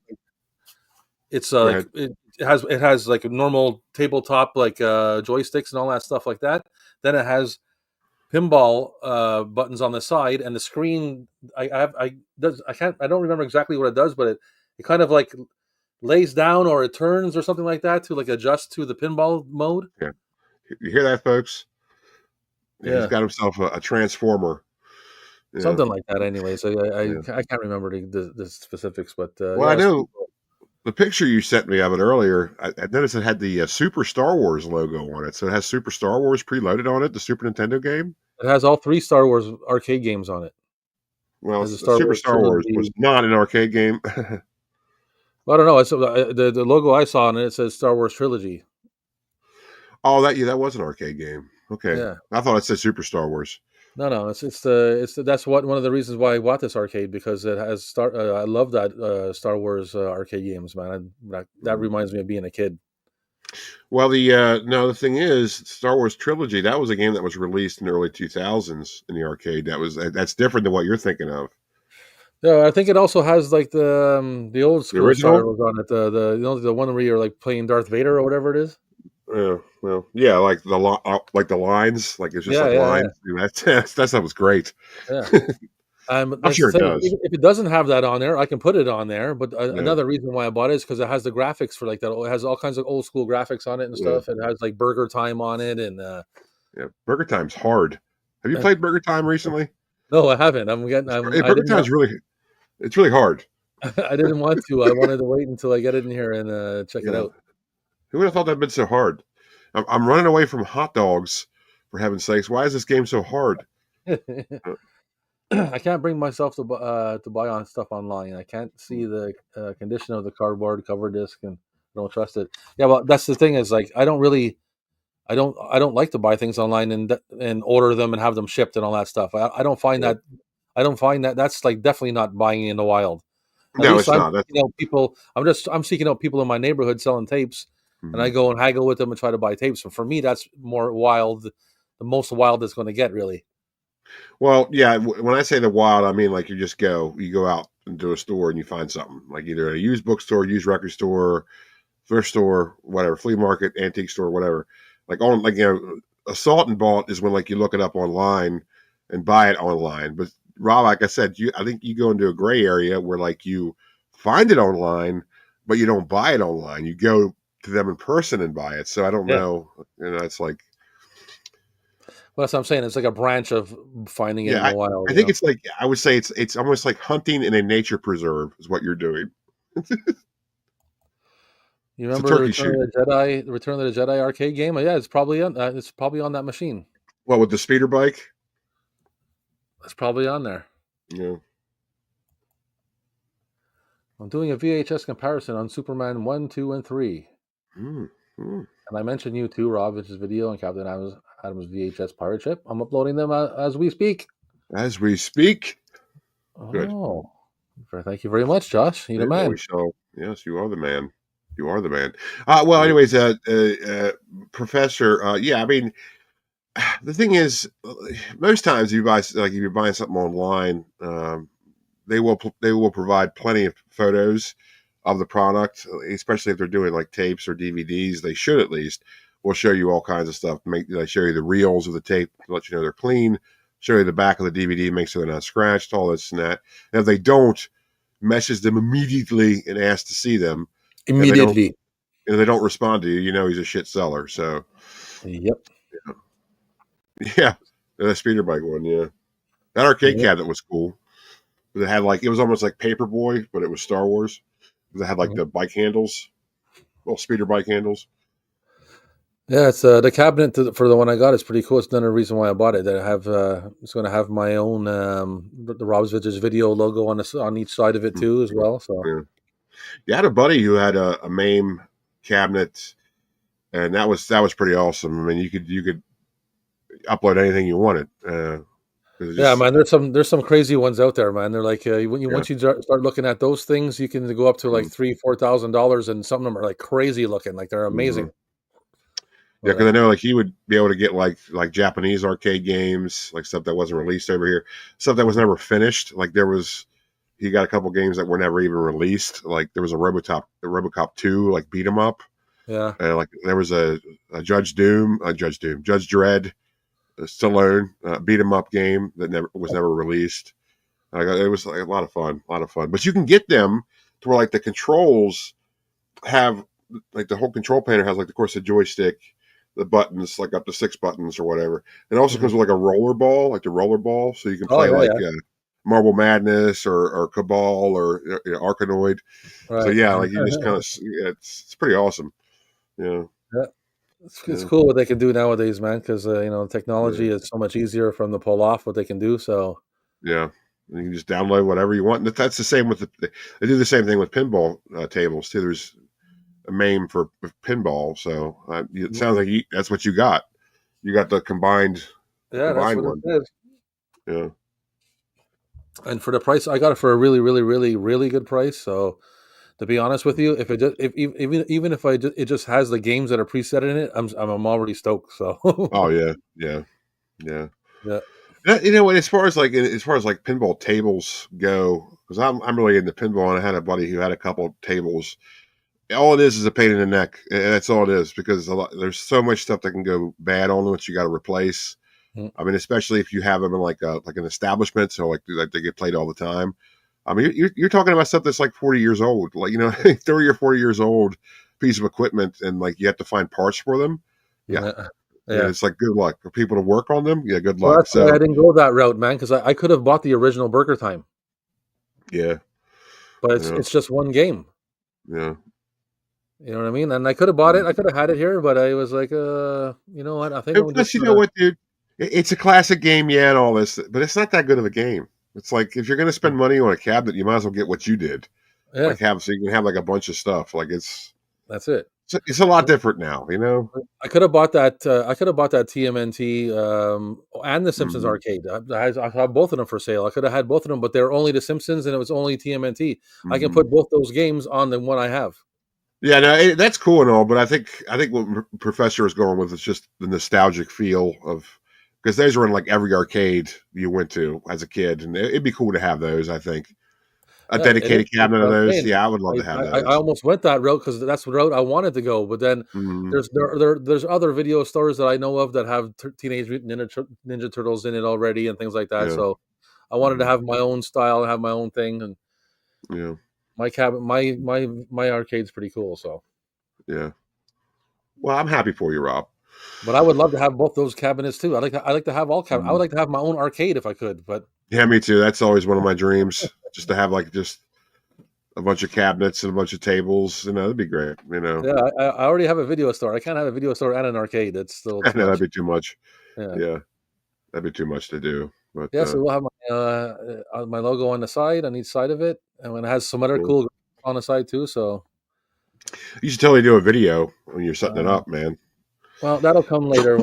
it's go like ahead. it has like a normal tabletop like joysticks and all that stuff like that. Then it has pinball buttons on the side, and the screen. I don't remember exactly what it does, but it kind of like lays down or it turns or something like that to like adjust to the pinball mode. Yeah. You hear that, folks? Yeah, he's Yeah, got himself a transformer. Yeah. something like that. Anyway, so Yeah. I can't remember the specifics, but Well, I yeah, it's pretty know cool. the picture you sent me of it earlier. I noticed it had the Super Star Wars logo on it. So it has Super Star Wars preloaded on it, the Super Nintendo game. It has all 3 Star Wars arcade games on it. It Well, has a Star Super Wars Star Wars was trilogy. not an arcade game. Well, I don't know. It's the logo I saw on it. It says Star Wars trilogy. Oh, that was an arcade game. Okay, Yeah. I thought it said Super Star Wars. No. That's one of the reasons why I bought this arcade, because it has Star. I love that Star Wars arcade games, man. That reminds me of being a kid. Well, the thing is, Star Wars trilogy. That was a game that was released in the early 2000s in the arcade. That's different than what you're thinking of. Yeah, I think it also has like the old The school Star original. Wars on it. The one where you're like playing Darth Vader or whatever it is. Yeah, well, yeah, like like the lines, like it's just Yeah, like yeah, lines. That stuff was great. yeah. I'm That's the sure it thing. does. If it doesn't have that on there, I can put it on there. But Yeah, another reason why I bought it is because it has the graphics for like that. It has all kinds of old school graphics on it and yeah, stuff. It has like Burger Time on it, and yeah. Burger Time's hard. Have you played Burger Time recently? no, I haven't. I Burger didn't want. Time's it's really hard. I didn't want to. I wanted to wait until I get it in here and check it Yeah, out. who would have thought that'd been so hard? I'm running away from hot dogs, for heaven's sakes. Why is this game so hard? I can't bring myself to buy on stuff online. I can't see the condition of the cardboard cover disc, and I don't trust it. Yeah, well, that's the thing is like I don't like to buy things online and order them and have them shipped and all that stuff. I don't find Yeah. that that's like definitely not buying in the wild. At No, least it's I'm not. That's seeking out people. I'm seeking out people in my neighborhood selling tapes, and I mhm. go and haggle with them and try to buy tapes. And for me, that's more wild, the most wild it's going to get, really. Well, yeah. When I say the wild, I mean like you go out into a store and you find something like either a used bookstore, used record store, thrift store, whatever, flea market, antique store, whatever. Assault and bought is when like you look it up online and buy it online. But Rob, like I said, I think you go into a gray area where like you find it online, but you don't buy it online. You go to them in person and buy it. So I don't Yeah. know. It's like Well, that's what I'm saying. It's like a branch of finding it in yeah, the wild. I think it's like I would say it's almost like hunting in a nature preserve is what you're doing. You It's a remember turkey shoot. The Return of the Jedi arcade game? Yeah, it's probably on. It's probably on that machine. Well, with the speeder bike, It's probably on there. yeah. I'm doing a VHS comparison on Superman 1, 2, and 3. Mm, mm. And I mentioned you too, Rob, which is video and Captain Adams VHS pirate ship. I'm uploading them as we speak. As we speak. Good. Oh, thank you very much, Josh. You're the Yeah, man. we shall. Yes, you are the man. You are the man. Well, anyways, Professor. Yeah, I mean, the thing is, most times if you're buying something online, they will provide plenty of photos of the product, especially if they're doing like tapes or DVDs. They should at least. Will show you all kinds of stuff. They show you the reels of the tape, let you know they're clean. Show you the back of the DVD, make sure they're not scratched, all this and that. And if they don't, message them immediately and ask to see them. If they don't, Immediately. and they don't respond to you, you know he's a shit seller. So Yep. yeah, the speeder bike one, yeah. That arcade Yep. cabinet was cool. It had like, it was almost like Paperboy, but it was Star Wars. It had like Mhm. the bike handles, little speeder bike handles. Yeah, it's the cabinet for the one I got is pretty cool. It's another reason why I bought it. That I have it's going to have my own the Rob's Vintage Video logo on each side of it too as well. So Yeah. You had a buddy who had a MAME cabinet, and that was pretty awesome. I mean, you could upload anything you wanted. 'Cause it yeah, just man, there's some crazy ones out there, man. They're like when you yeah. once you start looking at those things, you can go up to like Mhm. $3,000-4,000, and some of them are like crazy looking, like they're Mhm. amazing. Yeah, But because I know like he would be able to get like Japanese arcade games, like stuff that wasn't released over here, stuff that was mhm. never finished. Like he got a couple games that were never even released. Like there was a RoboCop 2, like beat 'em up. Yeah, Like there was a Judge Dredd, Stallone beat 'em up game that never released. It was like a lot of fun. But you can get them to where like the controls have like the whole control panel has like of course the joystick, the buttons like up to 6 buttons or whatever. It also mhm. comes with like a roller ball, like the roller ball, so you can Oh play yeah, like yeah, Marble Madness or Cabal or Arkanoid. So right. yeah, like you just kind of it's pretty awesome. Yeah, Yeah, it's yeah, cool what they can do nowadays, man. Because yeah, technology is so much easier from the pull off what they can do. So yeah. And you can just download whatever you want. And that's the same with they do the same thing with pinball tables too. There's a MAME for pinball, so it sounds like that's what you got. You got the yeah, that's combined what it one. is. Yeah. And for the price, I got it for a really, really, really, really good price. So to be honest with you, if it just if even if it just has the games that are preset in it, I'm already stoked. So Oh yeah, yeah, yeah. yeah, You know, as far as like pinball tables go, because I'm really into pinball, and I had a buddy who had a couple of tables. All it is a pain in the neck. And that's all it is because there's so much stuff that can go bad on them that you got to replace. Mm, I mean, especially if you have them in like an establishment, so like they get played all the time. I mean, you're talking about stuff that's like 40 years old, like 30 or 40 years old piece of equipment, and like you have to find parts for them. Yeah, yeah, yeah, yeah. it's like good luck for people to work on them. Yeah, good Well, luck. that's why I So didn't go that route, man. Because I could have bought the original Burger Time, yeah, but it's yeah, it's just one game. yeah. You know what I mean? And I could have bought it. Mm. I could have had it here, but I was like, you know what? I think And I'm just plus, you know gonna. what, dude? It's a classic game, yeah, and all this, but it's not that good of a game. It's like if you're going to spend money on a cabinet, you might as well get what you did. Yeah, Like so you can have like a bunch of stuff. Like that's it. it's a lot different now, you know. I could have bought that. I could have bought that TMNT and the Simpsons Hmm. arcade. I have both of them for sale. I could have had both of them, but they're only the Simpsons, and it was only TMNT. I can Hmm. put both those games on the one I have. Yeah, no, that's cool and all, but I think what Professor is going with is just the nostalgic feel of because those were in like every arcade you went to as a kid, and it'd be cool to have those. I think a Yeah, it is. dedicated That's cabinet what of I'm those. saying. Yeah, I would love to have I those. almost went that route because that's the route I wanted to go. But then Hmm. there's other video stores that I know of that have Teenage Mutant Ninja Turtles in it already and things like that. Yeah. So I wanted to Hmm. have my own style and have my own thing. And Yeah. my cabin, my arcade's pretty cool. So. Yeah. Well, I'm happy for you, Rob. But I would love to have both those cabinets too. I like to have all I would Mhm. like to have my own arcade if I could, but Yeah, me too. That's always one of my dreams, just to have like just a bunch of cabinets and a bunch of tables. That'd be great. yeah, I already have a video store. I can't have a video store and an arcade. It's still I too know that'd much. be too much. Yeah. Yeah, that'd be too much to do. But Yeah, so we'll have my logo on the side, on each side of it, and when it has some other cool. cool on the side too. So, You should totally do a video when you're setting it uh, up, man. well, that'll come later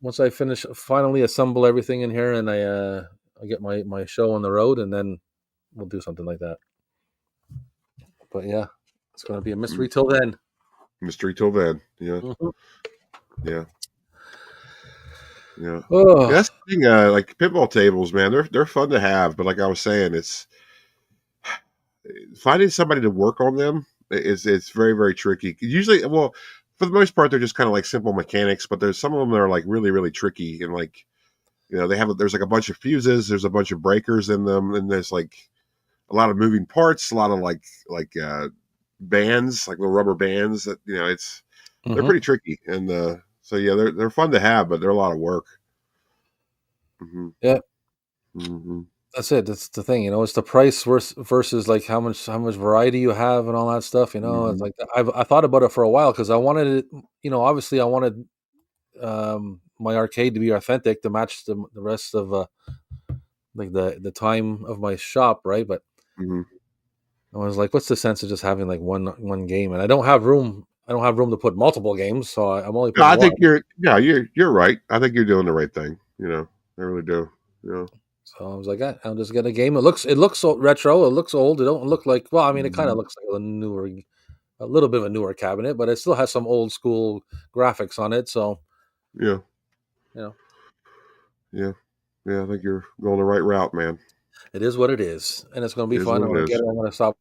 once I finish finally assemble everything in here and I get my show on the road, and then we'll do something like that. But yeah, it's going to be a mystery till then. Mystery till then. Yeah, Mhm. yeah, yeah. Yeah, Oh, that's the thing. Like pinball tables, man, they're fun to have, but like I was saying, it's finding somebody to work on them is it's very very tricky. Usually, well, for the most part, they're just kind of like simple mechanics, but there's some of them that are like really really tricky and like there's like a bunch of fuses, there's a bunch of breakers in them, and there's like a lot of moving parts, a lot of like bands, like little rubber bands that they're Mhm. pretty tricky, and so yeah, they're fun to have, but they're a lot of work. Hmm. Yeah, Hmm. that's it. That's the thing. It's the price versus like how much variety you have and all that stuff. It's Hmm. like I thought about it for a while because I wanted it. Obviously, I wanted my arcade to be authentic to match the rest of like the time of my shop, right? But Hmm. I was like, what's the sense of just having like one game? And I don't have room. I don't have room to put multiple games, so I'm only No, putting I one. think you're right. I think you're doing the right thing. I really do. So I was like, I'll just get a game. It looks so retro. It looks old. It don't look like. Well, I mean, it kind of Mhm. looks like a little bit of a newer cabinet, but it still has some old school graphics on it. So Yeah, you know, yeah, yeah. I think you're going the right route, man. it is what it is, and it's gonna be It is fun. what I'm it gonna get is. it. I'm gonna stop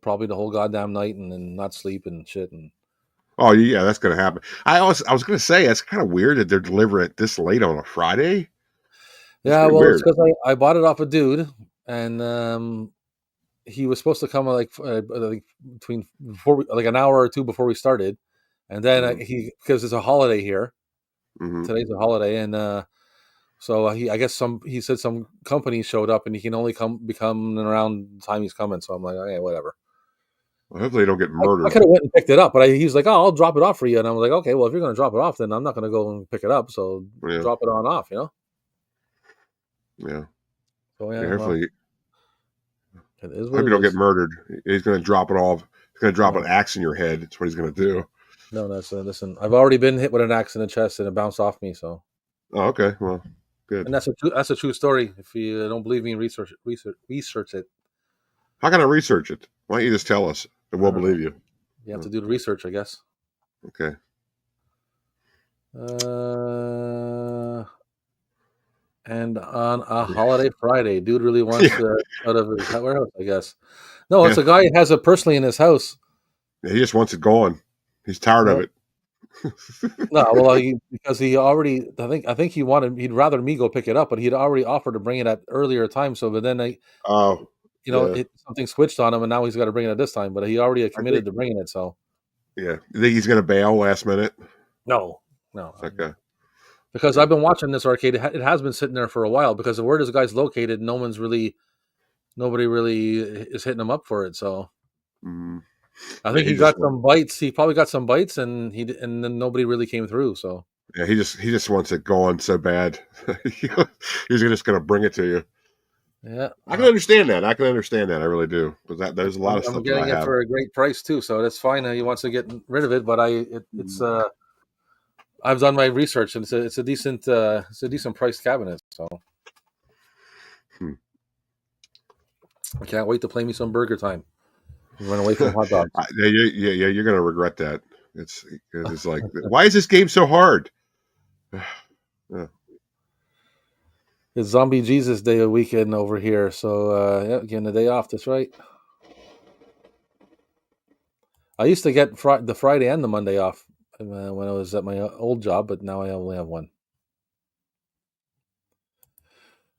probably the whole goddamn night and then not sleep and shit. And Oh yeah, that's gonna happen. I was gonna say it's kind of weird that they're delivering it this late on a Friday. That's yeah, pretty well, it's weird. because I bought it off a dude, and he was supposed to come like between like an hour or two before we started, and then Hmm. he because it's a holiday here. Hmm. Today's a holiday, and so I guess he said some company showed up, and he can only become around the time he's coming. So I'm like, okay, whatever. Well, hopefully, they don't get I murdered. could have went and picked it up, but he was like, "Oh, I'll drop it off for you," and I was like, "Okay, well, if you're going to drop it off, then I'm not going to go and pick it up. So Yeah, drop it on off." yeah, So yeah. yeah, well, Hopefully, it is hope what you it don't get is. murdered. He's gonna drop it off. He's gonna drop an No, axe in your head. That's what he's gonna do. no, that's listen. I've already been hit with an axe in the chest, and it bounced off me. So, Oh, okay. Well, good. and that's a true story. If you don't believe me, research it. How can I research it? Why don't you just tell us, and I we'll don't know. believe you? You have Oh, to do the research, I guess. okay. Uh, and on a holiday Friday, dude really wants Yeah, to out of his warehouse, I guess. No, it's yeah. a guy who has it personally in his house. He just wants it gone. He's tired of No, it. no, well, because he already, I think he'd rather me go pick it up, but he'd already offered to bring it at earlier time. So, but then Oh, yeah. something switched on him, and now he's got to bring it at this time. But he already had I think. committed to bringing it, so Yeah. You think he's gonna bail last minute? no, no, Okay. because Yeah. I've been watching this arcade. It has been sitting there for a while because of where this guy's located. Nobody really is hitting him up for it. So Mm. I Yeah. think he got some bites. He probably got some bites, and then nobody really came through. So Yeah. He just wants it gone so bad. He's just gonna bring it to you. yeah, I can understand that. I can understand that. I really do. Because there's a lot of I'm stuff that I getting it have. for a great price too. So that's fine. He wants to get rid of it, but it's Mm. I've done my research, and it's a decent priced cabinet. So Hmm. I can't wait to play me some Burger Time. Run away from hot dogs. Yeah. You're gonna regret that. It's like, why is this game so hard? Yeah. It's Zombie Jesus Day weekend over here, so yeah, getting the day off. That's right. I used to get the Friday and the Monday off when I was at my old job, but now I only have one.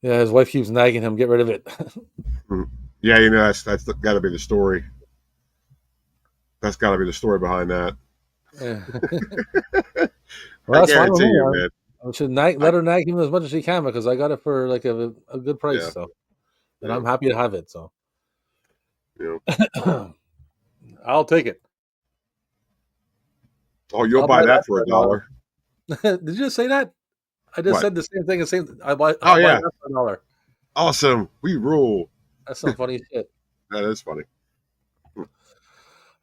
Yeah, his wife keeps nagging him, get rid of it. Mm. Yeah, that's got to be the story. That's got to be the story behind that. Yeah. I Well, that's fine with guarantee me. you, man. I should I, let her nag him as much as she can because I got it for like a good price. yeah, So, and yeah, I'm happy to have it. So, yeah. I'll take it. Oh, you'll I'll buy buy that that for for a a dollar. dollar? Did you just say that? I just What? said the same thing. Oh I'll buy yeah, that for a dollar. awesome. We rule. That's some funny shit. That is funny.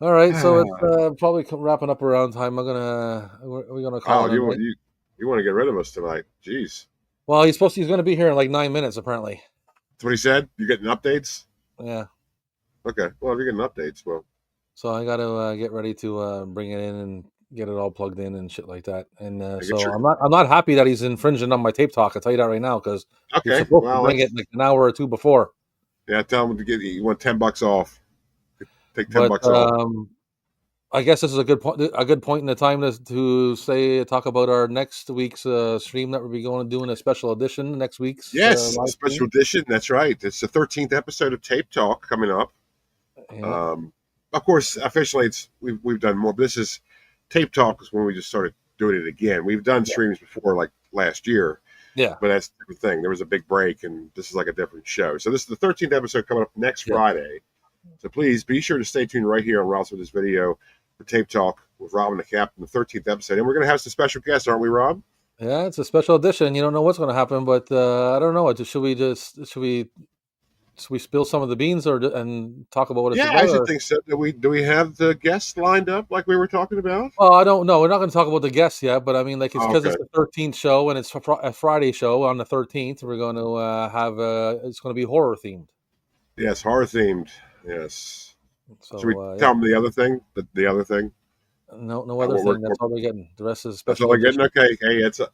All right, so it's probably wrapping up around time. We're gonna call Oh, it a night. you want to get rid of us tonight? Jeez, Well, he's gonna be here in like 9 minutes apparently. that's what he said. You getting updates? Yeah. Okay. Well, if you're getting updates, well, So I got to get ready to bring it in and get it all plugged in and shit like that. And I so get your. I'm not happy that he's infringing on my tape talk. I'll tell you that right now because he was Okay. supposed to Well, bring it like an hour or two before. yeah. Tell him to get you want $10 off. Take ten But bucks off. I guess this is a good point. A good point in the time to talk about our next week's stream that we'll be going to doing a special edition next week's Yes, a live stream. special edition. That's right. It's the 13th episode of Tape Talk coming up. Yeah. Um, of course, officially, we've done more. But this is Tape Talk is when we just started doing it again. We've done streams before, like last year. Yeah. But that's the thing. There was a big break, and this is like a different show. So this is the 13th episode coming up next Friday. So please be sure to stay tuned right here on Rob's with this video for Tape Talk with Rob and the Captain, the 13th episode. And we're going to have some special guests, aren't we, Rob? Yeah, it's a special edition. You don't know what's going to happen, but I don't know. Should we spill some of the beans and talk about what it's about? Yeah, I should think so. Do we have the guests lined up like we were talking about? Well, I don't know. We're not going to talk about the guests yet, but I mean, like, it's because it's the 13th show and it's a Friday show on the 13th. We're going to have it's going to be horror themed. Yes, horror themed. Yes. So should we tell them the other thing? The other thing? No other thing. That's all they're getting. The rest is special. That's all they're getting. Okay.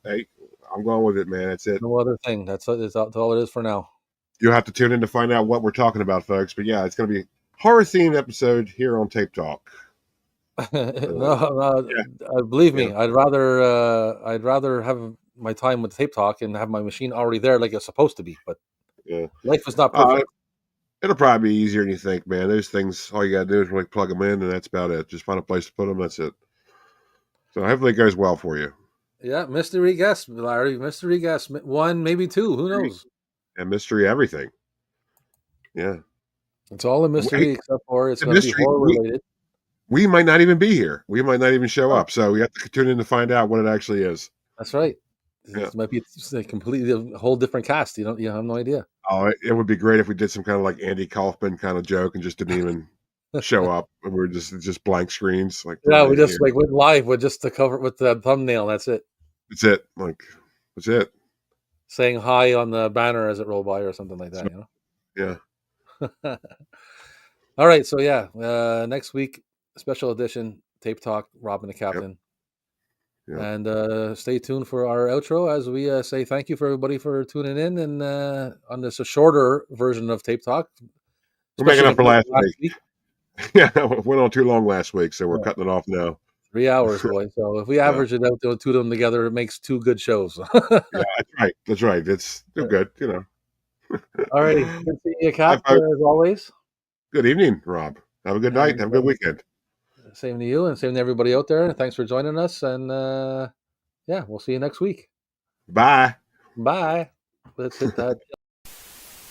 Hey, I'm going with it, man. That's it. No other thing. That's all it is for now. You'll have to tune in to find out what we're talking about, folks. But yeah, it's going to be a horror themed episode here on Tape Talk. Believe me, I'd rather have my time with Tape Talk and have my machine already there like it's supposed to be. But life is not perfect. It'll probably be easier than you think, man. Those things, all you got to do is really plug them in, and that's about it. Just find a place to put them. That's it. So hopefully it goes well for you. Yeah, mystery guest, Larry. Mystery guest. 1, maybe 2. Who knows? And mystery everything. Yeah. It's all a mystery except for it's going to be horror related. We might not even be here. We might not even show up. So we have to tune in to find out what it actually is. That's right. It might be a completely whole different cast. You have no idea. Oh, it would be great if we did some kind of like Andy Kaufman kind of joke and just didn't even show up, and we were just blank screens. Like we just like went live with just the cover with the thumbnail. That's it. That's it. Like that's it. Saying hi on the banner as it rolled by or something like that. Yeah. All right. So next week, special edition Tape Talk. Rob and the Captain. Yep. And stay tuned for our outro as we say thank you for everybody for tuning in and on this a shorter version of Tape Talk. We're making up for last week. Yeah, it went on too long last week, so we're cutting it off now. 3 hours, boy. So if we average it out, the two of them together, it makes 2 good shows. Yeah, that's right. That's right. It's good, All right. Good seeing you, Cap, as always. Good evening, Rob. Have a good night. Have a good weekend. Same to you and same to everybody out there. Thanks for joining us. And we'll see you next week. Bye. Bye. Let's hit that.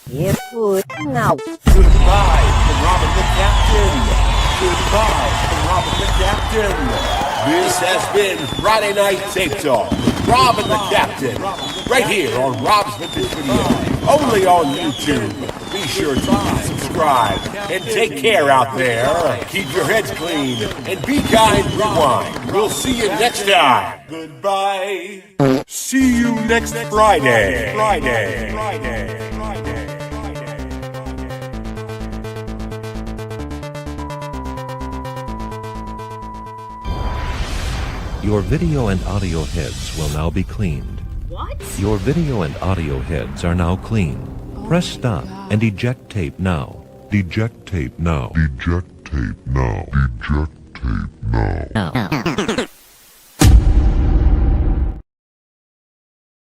Yes, good. Now. Goodbye from Robin the Captain. Goodbye from Robin the Captain. This has been Friday-Nite Tape Talk with Rob and the Captain. Right here on Rob's Vintage Video. Only on YouTube. Be sure to subscribe and take care out there. Keep your heads clean and be kind. Rewind. We'll see you next time. Goodbye. See you next Friday. Your video and audio heads will now be cleaned. What? Your video and audio heads are now clean. Press stop and eject tape now. Eject tape now. Eject tape now. Eject tape now.